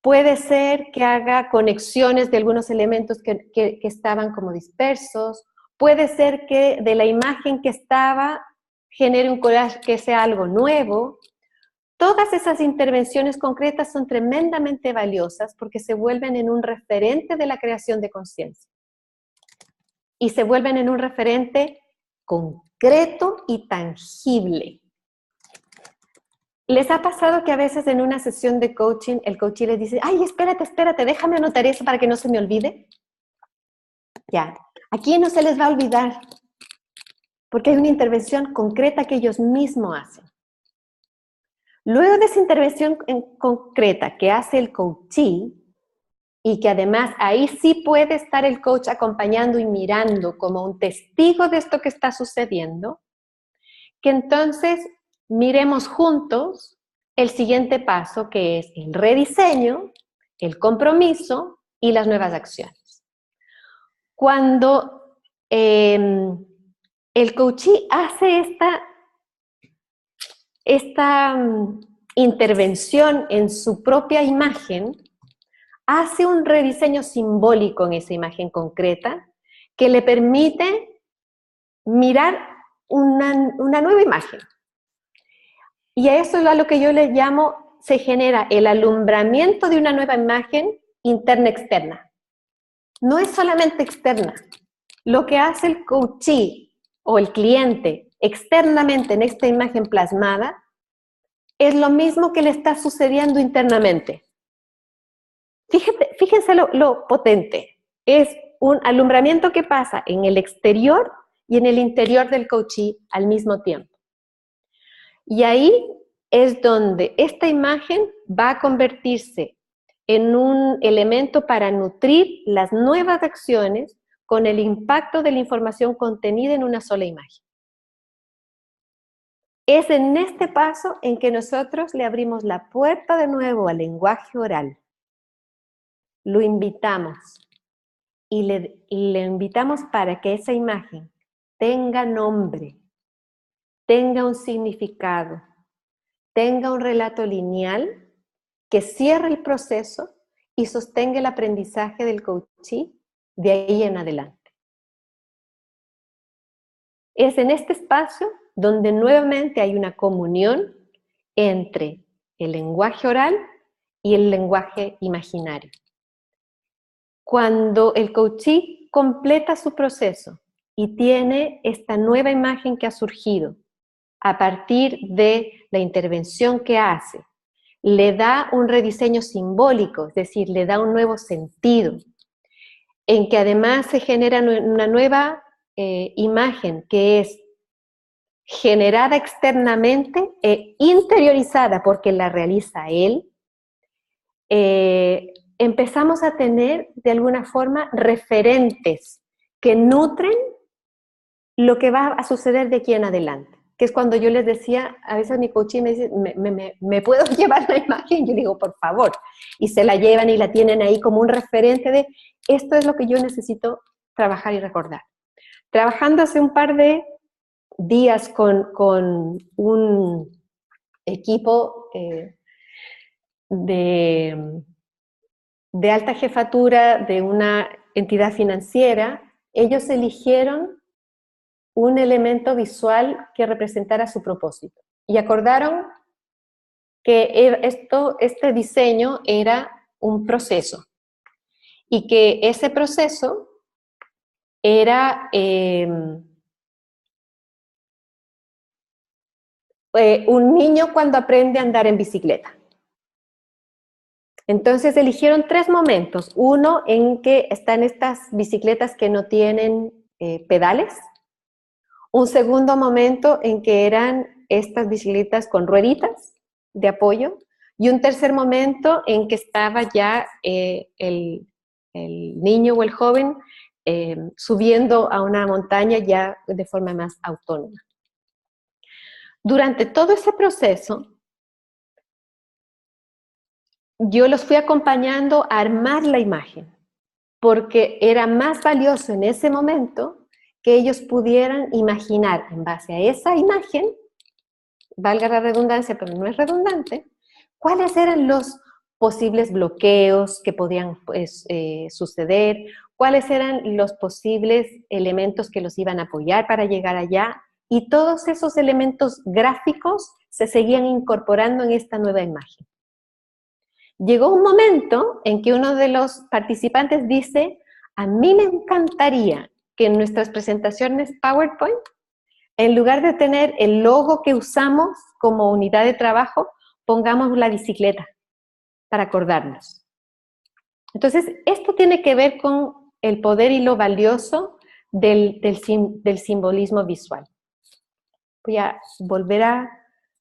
puede ser que haga conexiones de algunos elementos que estaban como dispersos, puede ser que de la imagen que estaba genere un collage que sea algo nuevo. Todas esas intervenciones concretas son tremendamente valiosas porque se vuelven en un referente de la creación de conciencia. Y se vuelven en un referente concreto y tangible. ¿Les ha pasado que a veces en una sesión de coaching el coachee les dice, ay, espérate, déjame anotar eso para que no se me olvide? Ya, aquí no se les va a olvidar, porque hay una intervención concreta que ellos mismos hacen. Luego de esa intervención concreta que hace el coachee, y que además ahí sí puede estar el coach acompañando y mirando como un testigo de esto que está sucediendo, que entonces miremos juntos el siguiente paso, que es el rediseño, el compromiso y las nuevas acciones. Cuando el coachee hace esta intervención en su propia imagen, hace un rediseño simbólico en esa imagen concreta que le permite mirar una nueva imagen. Y a eso es a lo que yo le llamo, se genera el alumbramiento de una nueva imagen interna-externa. No es solamente externa. Lo que hace el coachee o el cliente externamente en esta imagen plasmada es lo mismo que le está sucediendo internamente. Fíjense lo potente. Es un alumbramiento que pasa en el exterior y en el interior del coachee al mismo tiempo. Y ahí es donde esta imagen va a convertirse en un elemento para nutrir las nuevas acciones con el impacto de la información contenida en una sola imagen. Es en este paso en que nosotros le abrimos la puerta de nuevo al lenguaje oral, lo invitamos y le invitamos para que esa imagen tenga nombre, tenga un significado, tenga un relato lineal que cierre el proceso y sostenga el aprendizaje del coachee de ahí en adelante. Es en este espacio donde nuevamente hay una comunión entre el lenguaje oral y el lenguaje imaginario. Cuando el coachee completa su proceso y tiene esta nueva imagen que ha surgido a partir de la intervención que hace, le da un rediseño simbólico, es decir, le da un nuevo sentido, en que además se genera una nueva imagen que es generada externamente e interiorizada porque la realiza él, empezamos a tener de alguna forma referentes que nutren lo que va a suceder de aquí en adelante. Que es cuando yo les decía, a veces mi coach me dice, ¿me puedo llevar la imagen? Yo digo, por favor. Y se la llevan y la tienen ahí como un referente de, esto es lo que yo necesito trabajar y recordar. Trabajando hace un par de días con un equipo de alta jefatura de una entidad financiera, ellos eligieron un elemento visual que representara su propósito. Y acordaron que este diseño era un proceso y que ese proceso era un niño cuando aprende a andar en bicicleta. Entonces eligieron 3 momentos. Uno en que están estas bicicletas que no tienen pedales. Un segundo momento en que eran estas bicicletas con rueditas de apoyo. Y un tercer momento en que estaba ya el niño o el joven subiendo a una montaña ya de forma más autónoma. Durante todo ese proceso, yo los fui acompañando a armar la imagen, porque era más valioso en ese momento que ellos pudieran imaginar en base a esa imagen, valga la redundancia, pero no es redundante, cuáles eran los posibles bloqueos que podían suceder, cuáles eran los posibles elementos que los iban a apoyar para llegar allá, y todos esos elementos gráficos se seguían incorporando en esta nueva imagen. Llegó un momento en que uno de los participantes dice, a mí me encantaría que en nuestras presentaciones PowerPoint, en lugar de tener el logo que usamos como unidad de trabajo, pongamos la bicicleta para acordarnos. Entonces, esto tiene que ver con el poder y lo valioso del simbolismo visual. Voy a volver a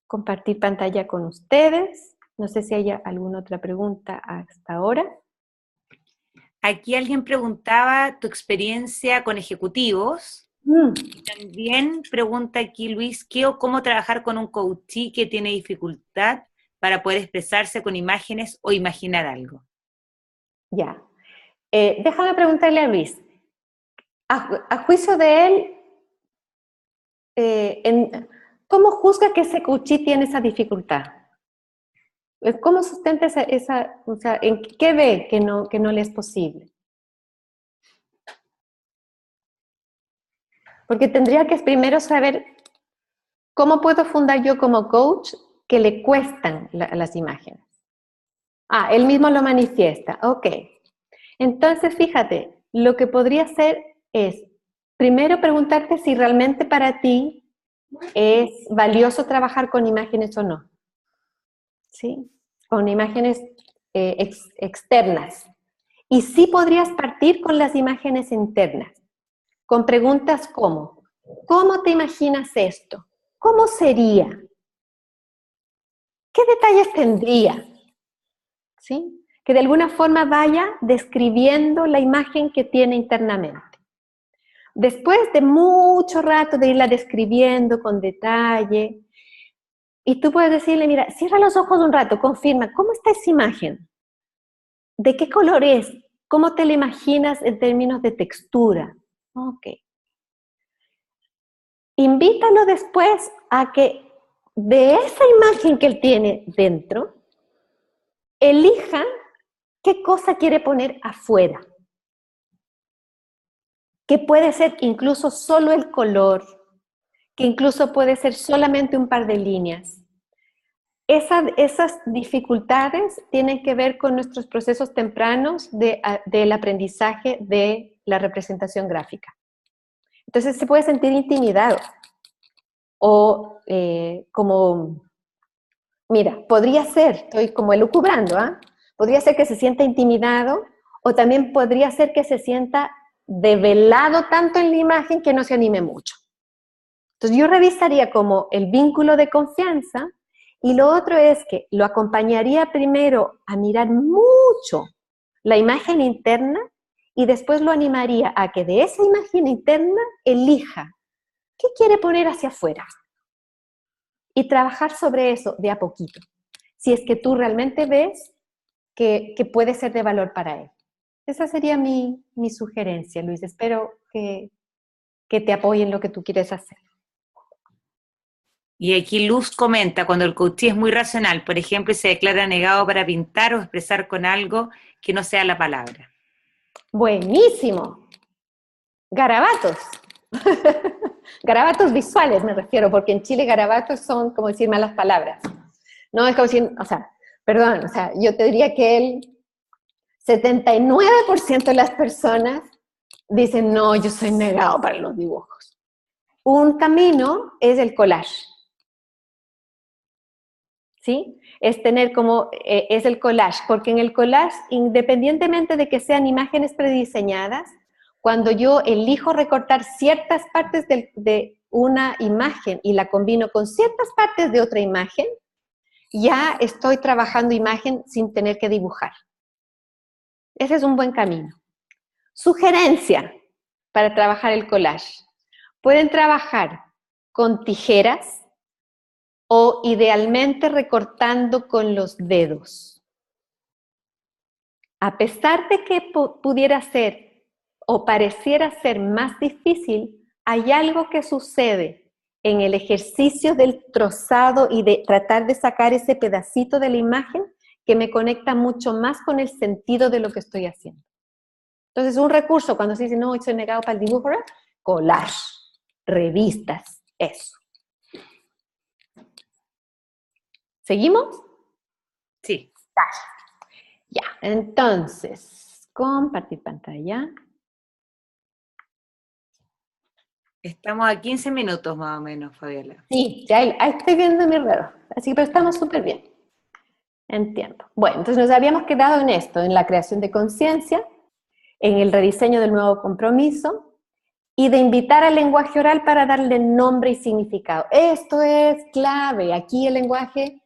compartir pantalla con ustedes. No sé si hay alguna otra pregunta hasta ahora. Aquí alguien preguntaba tu experiencia con ejecutivos. También pregunta aquí Luis, ¿qué o cómo trabajar con un coachee que tiene dificultad para poder expresarse con imágenes o imaginar algo? Ya. Déjame preguntarle a Luis. A juicio de él, ¿cómo juzga que ese coachee tiene esa dificultad? ¿Cómo sustenta o sea, en qué ve que no le es posible? Porque tendría que primero saber cómo puedo fundar yo como coach que le cuestan las imágenes. Él mismo lo manifiesta, ok. Entonces, fíjate, lo que podría hacer es, primero preguntarte si realmente para ti es valioso trabajar con imágenes o no. ¿Sí? Con imágenes externas. Y sí podrías partir con las imágenes internas, con preguntas como, ¿cómo te imaginas esto? ¿Cómo sería? ¿Qué detalles tendría? ¿Sí? Que de alguna forma vaya describiendo la imagen que tiene internamente. Después de mucho rato de irla describiendo con detalle, y tú puedes decirle, mira, cierra los ojos un rato, confirma, ¿cómo está esa imagen? ¿De qué color es? ¿Cómo te lo imaginas en términos de textura? Ok. Invítalo después a que de esa imagen que él tiene dentro, elija qué cosa quiere poner afuera. Que puede ser incluso solo el color, que incluso puede ser solamente un par de líneas. Esas dificultades tienen que ver con nuestros procesos tempranos del aprendizaje de la representación gráfica. Entonces se puede sentir intimidado o como, mira, podría ser, estoy como elucubrando, ¿ah? Podría ser que se sienta intimidado o también podría ser que se sienta develado tanto en la imagen que no se anime mucho. Entonces yo revisaría como el vínculo de confianza y lo otro es que lo acompañaría primero a mirar mucho la imagen interna y después lo animaría a que de esa imagen interna elija qué quiere poner hacia afuera y trabajar sobre eso de a poquito, si es que tú realmente ves que puede ser de valor para él. Esa sería mi sugerencia, Luis. Espero que te apoye en lo que tú quieres hacer. Y aquí Luz comenta, cuando el coachee es muy racional, por ejemplo, y se declara negado para pintar o expresar con algo que no sea la palabra. Buenísimo. Garabatos. Garabatos visuales me refiero, porque en Chile garabatos son como decir malas palabras. No es como decir, o sea, perdón, o sea, yo te diría que el 79% de las personas dicen, no, yo soy negado para los dibujos. Un camino es el collage. ¿Sí? Es tener como, es el collage, porque en el collage, independientemente de que sean imágenes prediseñadas, cuando yo elijo recortar ciertas partes de una imagen y la combino con ciertas partes de otra imagen, ya estoy trabajando imagen sin tener que dibujar. Ese es un buen camino. Sugerencia para trabajar el collage. Pueden trabajar con tijeras, o idealmente recortando con los dedos. A pesar de que pudiera ser o pareciera ser más difícil, hay algo que sucede en el ejercicio del trozado y de tratar de sacar ese pedacito de la imagen que me conecta mucho más con el sentido de lo que estoy haciendo. Entonces, un recurso cuando se dice, no, soy negado para el dibujo, collage, revistas, eso. ¿Seguimos? Sí. Ya, entonces, compartir pantalla. Estamos a 15 minutos más o menos, Fabiola. Sí, ya ahí estoy viendo mi reloj, así que pero estamos súper bien. Entiendo. Bueno, entonces nos habíamos quedado en esto, en la creación de conciencia, en el rediseño del nuevo compromiso y de invitar al lenguaje oral para darle nombre y significado. Esto es clave. Aquí el lenguaje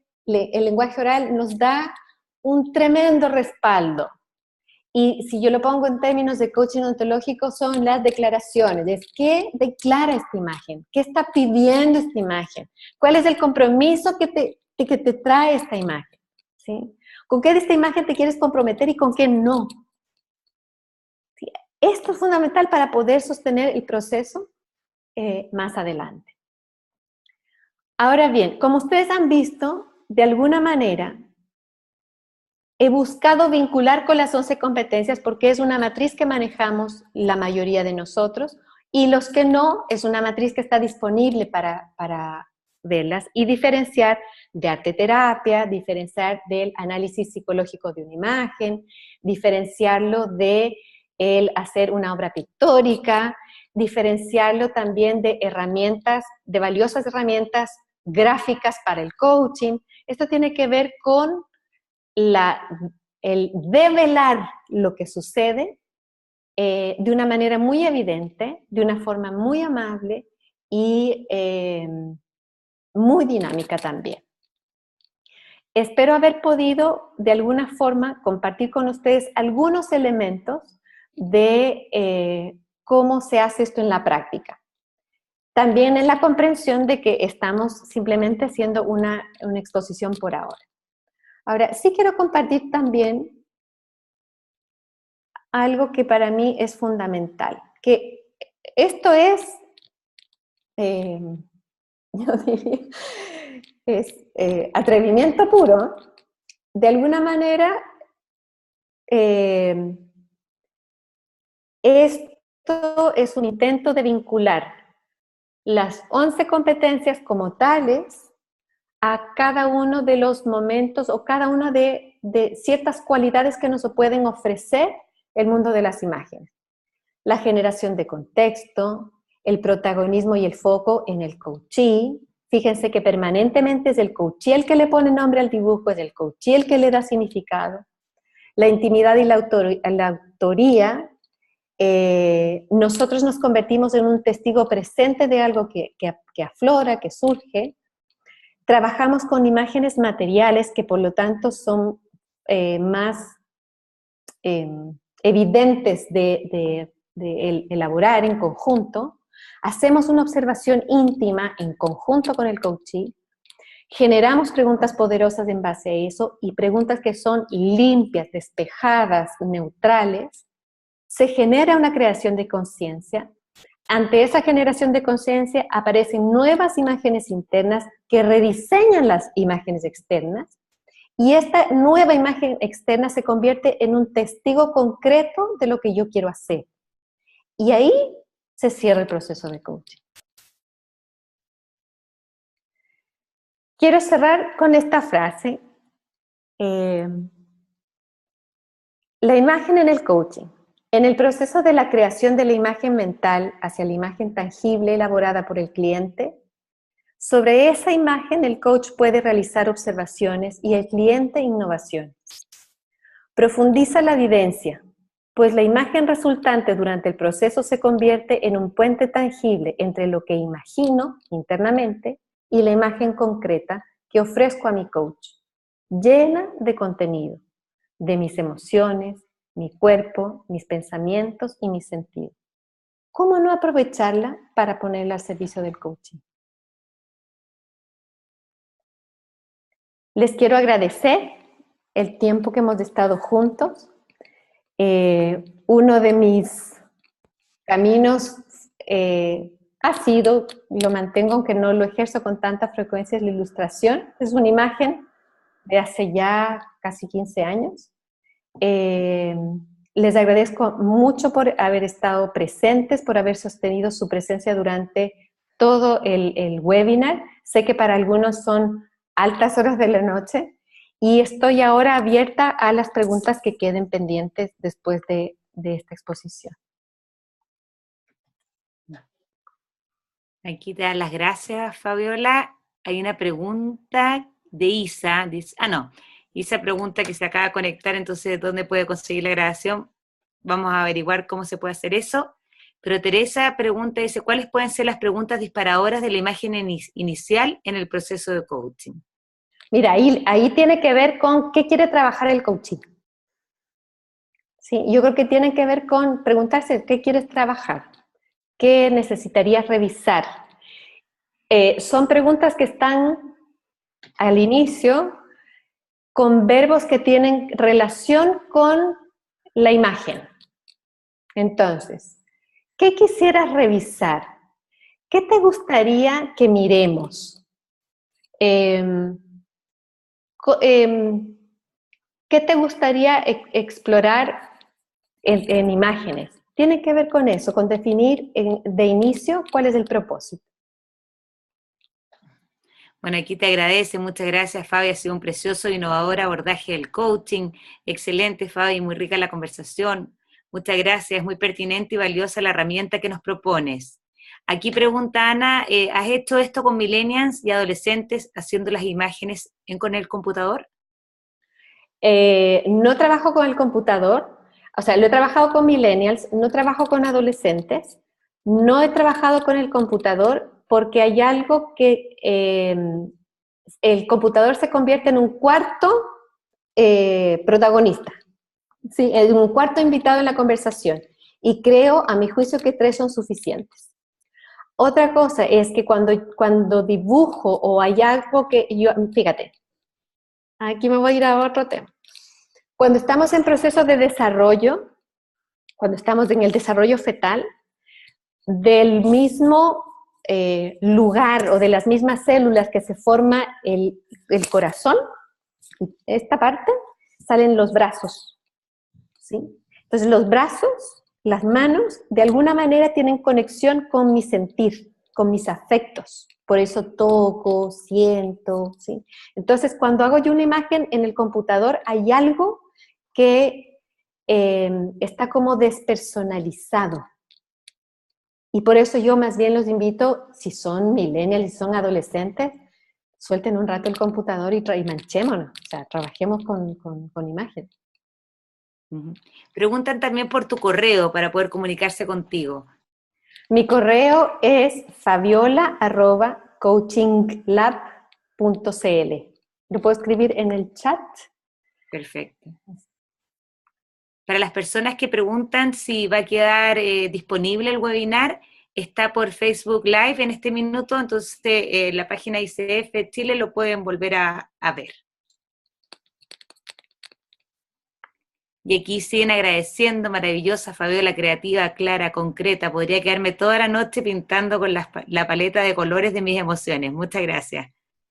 oral nos da un tremendo respaldo. Y si yo lo pongo en términos de coaching ontológico, son las declaraciones. Es ¿qué declara esta imagen? ¿Qué está pidiendo esta imagen? ¿Cuál es el compromiso que te trae esta imagen? ¿Sí? ¿Con qué de esta imagen te quieres comprometer y con qué no? ¿Sí? Esto es fundamental para poder sostener el proceso más adelante. Ahora bien, como ustedes han visto, de alguna manera, he buscado vincular con las 11 competencias porque es una matriz que manejamos la mayoría de nosotros y los que no, es una matriz que está disponible para verlas y diferenciar de arte terapia, diferenciar del análisis psicológico de una imagen, diferenciarlo de el hacer una obra pictórica, diferenciarlo también de herramientas, de valiosas herramientas gráficas para el coaching. Esto tiene que ver con el develar lo que sucede de una manera muy evidente, de una forma muy amable y muy dinámica también. Espero haber podido de alguna forma compartir con ustedes algunos elementos de cómo se hace esto en la práctica. También en la comprensión de que estamos simplemente haciendo una exposición por ahora. Ahora, sí quiero compartir también algo que para mí es fundamental, que esto es, yo diría, es atrevimiento puro. De alguna manera, esto es un intento de vincular las 11 competencias como tales a cada uno de los momentos o cada una de ciertas cualidades que nos pueden ofrecer el mundo de las imágenes. La generación de contexto, el protagonismo y el foco en el coachee. Fíjense que permanentemente es el coachee el que le pone nombre al dibujo, es el coachee el que le da significado. La intimidad y la autoría, nosotros nos convertimos en un testigo presente de algo que aflora, que surge. Trabajamos con imágenes materiales que por lo tanto son más evidentes de elaborar en conjunto. Hacemos una observación íntima en conjunto con el coachee. Generamos preguntas poderosas en base a eso y preguntas que son limpias, despejadas, neutrales. Se genera una creación de conciencia. Ante esa generación de conciencia aparecen nuevas imágenes internas que rediseñan las imágenes externas y esta nueva imagen externa se convierte en un testigo concreto de lo que yo quiero hacer. Y ahí se cierra el proceso de coaching. Quiero cerrar con esta frase. La imagen en el coaching. En el proceso de la creación de la imagen mental hacia la imagen tangible elaborada por el cliente, sobre esa imagen el coach puede realizar observaciones y el cliente innovaciones. Profundiza la vivencia, pues la imagen resultante durante el proceso se convierte en un puente tangible entre lo que imagino internamente y la imagen concreta que ofrezco a mi coach, llena de contenido, de mis emociones, mi cuerpo, mis pensamientos y mis sentidos. ¿Cómo no aprovecharla para ponerla al servicio del coaching? Les quiero agradecer el tiempo que hemos estado juntos. Uno de mis caminos ha sido, lo mantengo aunque no lo ejerzo con tanta frecuencia, es la ilustración. Es una imagen de hace ya casi 15 años. Les agradezco mucho por haber estado presentes, por haber sostenido su presencia durante todo el webinar. Sé que para algunos son altas horas de la noche y estoy ahora abierta a las preguntas que queden pendientes después de esta exposición. Aquí te dan las gracias, Fabiola. Hay una pregunta de Isa. Isa pregunta que se acaba de conectar, entonces, ¿dónde puede conseguir la grabación? Vamos a averiguar cómo se puede hacer eso. Pero Teresa pregunta, dice, ¿cuáles pueden ser las preguntas disparadoras de la imagen inicial en el proceso de coaching? Mira, ahí tiene que ver con qué quiere trabajar el coaching. Sí, yo creo que tiene que ver con preguntarse qué quieres trabajar, qué necesitarías revisar. Son preguntas que están al inicio con verbos que tienen relación con la imagen. Entonces, ¿qué quisieras revisar? ¿Qué te gustaría que miremos? ¿Qué te gustaría explorar en imágenes? Tiene que ver con eso, con definir de inicio cuál es el propósito. Bueno, aquí te agradece, muchas gracias, Fabi, ha sido un precioso e innovador abordaje del coaching. Excelente, Fabi, muy rica la conversación. Muchas gracias, muy pertinente y valiosa la herramienta que nos propones. Aquí pregunta Ana, ¿has hecho esto con millennials y adolescentes haciendo las imágenes con el computador? No trabajo con el computador, o sea, lo he trabajado con millennials, no trabajo con adolescentes, no he trabajado con el computador porque hay algo que el computador se convierte en un cuarto protagonista, ¿sí? En un cuarto invitado en la conversación, y creo, a mi juicio, que 3 son suficientes. Otra cosa es que cuando dibujo o hay algo que yo, fíjate, aquí me voy a ir a otro tema. Cuando estamos en proceso de desarrollo, cuando estamos en el desarrollo fetal, del mismo lugar o de las mismas células que se forma el corazón, esta parte, salen los brazos, ¿sí? Entonces los brazos, las manos, de alguna manera tienen conexión con mi sentir, con mis afectos. Por eso toco, siento, ¿sí? Entonces cuando hago yo una imagen en el computador hay algo que está como despersonalizado. Y por eso yo más bien los invito, si son millennials, si son adolescentes, suelten un rato el computador y manchémonos, o sea, trabajemos con imagen. Ujú. Preguntan también por tu correo para poder comunicarse contigo. Mi correo es fabiola@coachinglab.cl. Lo puedo escribir en el chat. Perfecto. Para las personas que preguntan si va a quedar disponible el webinar, está por Facebook Live en este minuto, entonces la página ICF Chile lo pueden volver a ver. Y aquí siguen agradeciendo, maravillosa, Fabiola, creativa, clara, concreta. Podría quedarme toda la noche pintando con la paleta de colores de mis emociones. Muchas gracias,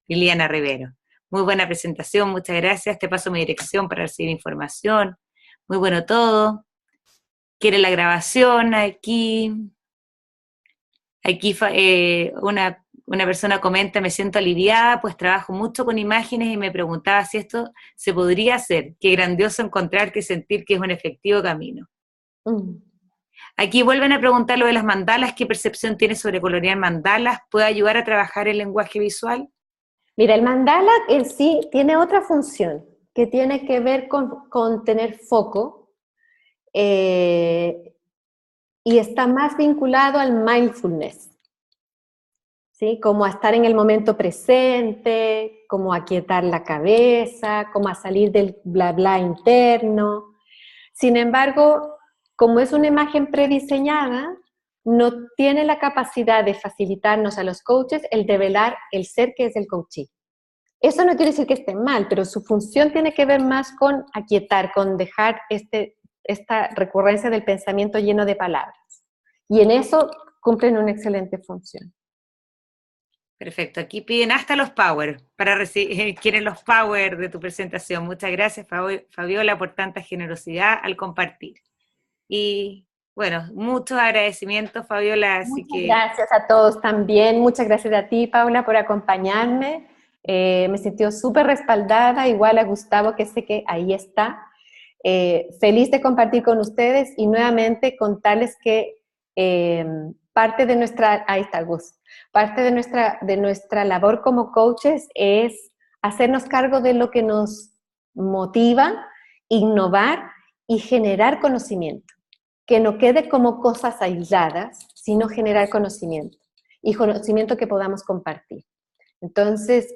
Liliana Rivero. Muy buena presentación, muchas gracias. Te paso mi dirección para recibir información. Muy bueno todo. Quiere la grabación aquí. Aquí una persona comenta, me siento aliviada, pues trabajo mucho con imágenes y me preguntaba si esto se podría hacer. Qué grandioso encontrar que sentir que es un efectivo camino. Aquí vuelven a preguntar lo de las mandalas, ¿qué percepción tienes sobre colorear mandalas? ¿Puede ayudar a trabajar el lenguaje visual? Mira, el mandala en sí tiene otra función, que tiene que ver con tener foco, y está más vinculado al mindfulness, ¿sí? Como a estar en el momento presente, como a aquietar la cabeza, como a salir del bla bla interno. Sin embargo, como es una imagen prediseñada, no tiene la capacidad de facilitarnos a los coaches el develar el ser que es el coachee. Eso no quiere decir que esté mal, pero su función tiene que ver más con aquietar, con dejar esta recurrencia del pensamiento lleno de palabras. Y en eso cumplen una excelente función. Perfecto, aquí piden hasta los power, quieren los power de tu presentación. Muchas gracias, Fabiola, por tanta generosidad al compartir. Y bueno, muchos agradecimientos, Fabiola, así Muchas que... gracias a todos también. Muchas gracias a ti, Paula, por acompañarme. Me sentí súper respaldada, igual a Gustavo, que sé que ahí está. Feliz de compartir con ustedes y nuevamente contarles que parte de nuestra, ahí está Gus, parte de nuestra labor como coaches es hacernos cargo de lo que nos motiva, innovar y generar conocimiento. Que no quede como cosas aisladas, sino generar conocimiento y conocimiento que podamos compartir. Entonces,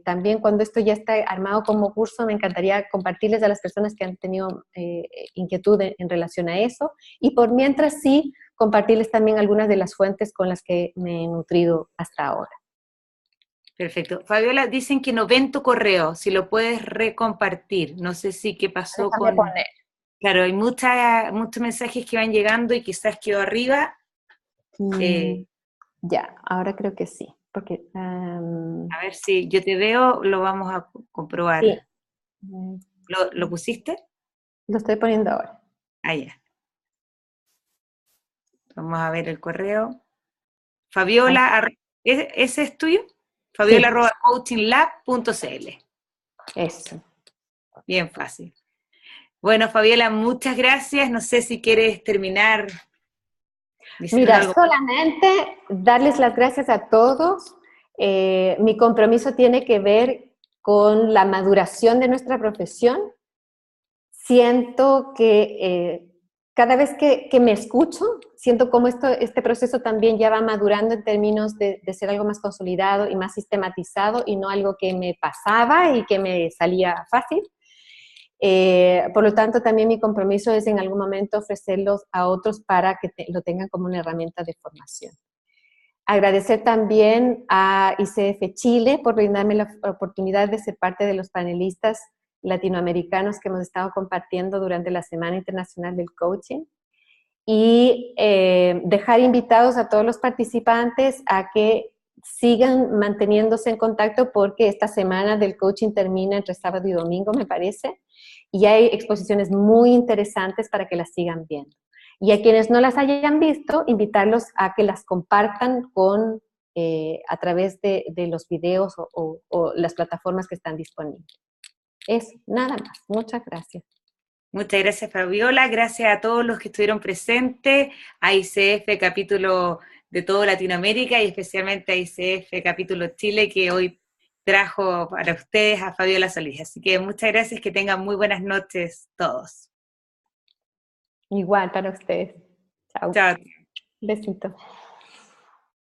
también cuando esto ya está armado como curso, me encantaría compartirles a las personas que han tenido inquietud en relación a eso, y por mientras sí, compartirles también algunas de las fuentes con las que me he nutrido hasta ahora. Perfecto. Fabiola, dicen que no ven tu correo, si lo puedes recompartir. No sé si qué pasó Déjame con... poner. Claro, hay muchos mensajes que van llegando y quizás quedó arriba. Ya, ahora creo que sí, porque... A ver si yo te veo, lo vamos a comprobar. sí, ¿Lo pusiste? lo estoy poniendo ahora. Ah, ya. Vamos a ver el correo. Fabiola, ¿ese es tuyo? Sí, Fabiola@coachinglab.cl. eso. Bien fácil. Bueno, Fabiola, muchas gracias. No sé si quieres terminar diciendo Mira, algo. solamente darles las gracias a todos. Mi compromiso tiene que ver con la maduración de nuestra profesión. Siento que cada vez que me escucho, siento como este proceso también ya va madurando en términos de ser algo más consolidado y más sistematizado y no algo que me pasaba y que me salía fácil. Por lo tanto, también mi compromiso es en algún momento ofrecerlos a otros para que lo tengan como una herramienta de formación. Agradecer también a ICF Chile por brindarme la oportunidad de ser parte de los panelistas latinoamericanos que hemos estado compartiendo durante la Semana Internacional del Coaching. y dejar invitados a todos los participantes a que sigan manteniéndose en contacto porque esta semana del coaching termina entre sábado y domingo, me parece, y hay exposiciones muy interesantes para que las sigan viendo. Y a quienes no las hayan visto, invitarlos a que las compartan a través de los videos o las plataformas que están disponibles. Eso, nada más. Muchas gracias. Muchas gracias, Fabiola. Gracias a todos los que estuvieron presentes, a ICF capítulo de toda Latinoamérica y especialmente a ICF capítulo Chile, que hoy trajo para ustedes a Fabiola Solís. Así que muchas gracias, que tengan muy buenas noches todos. Igual para ustedes. Chao. Chao. Besito.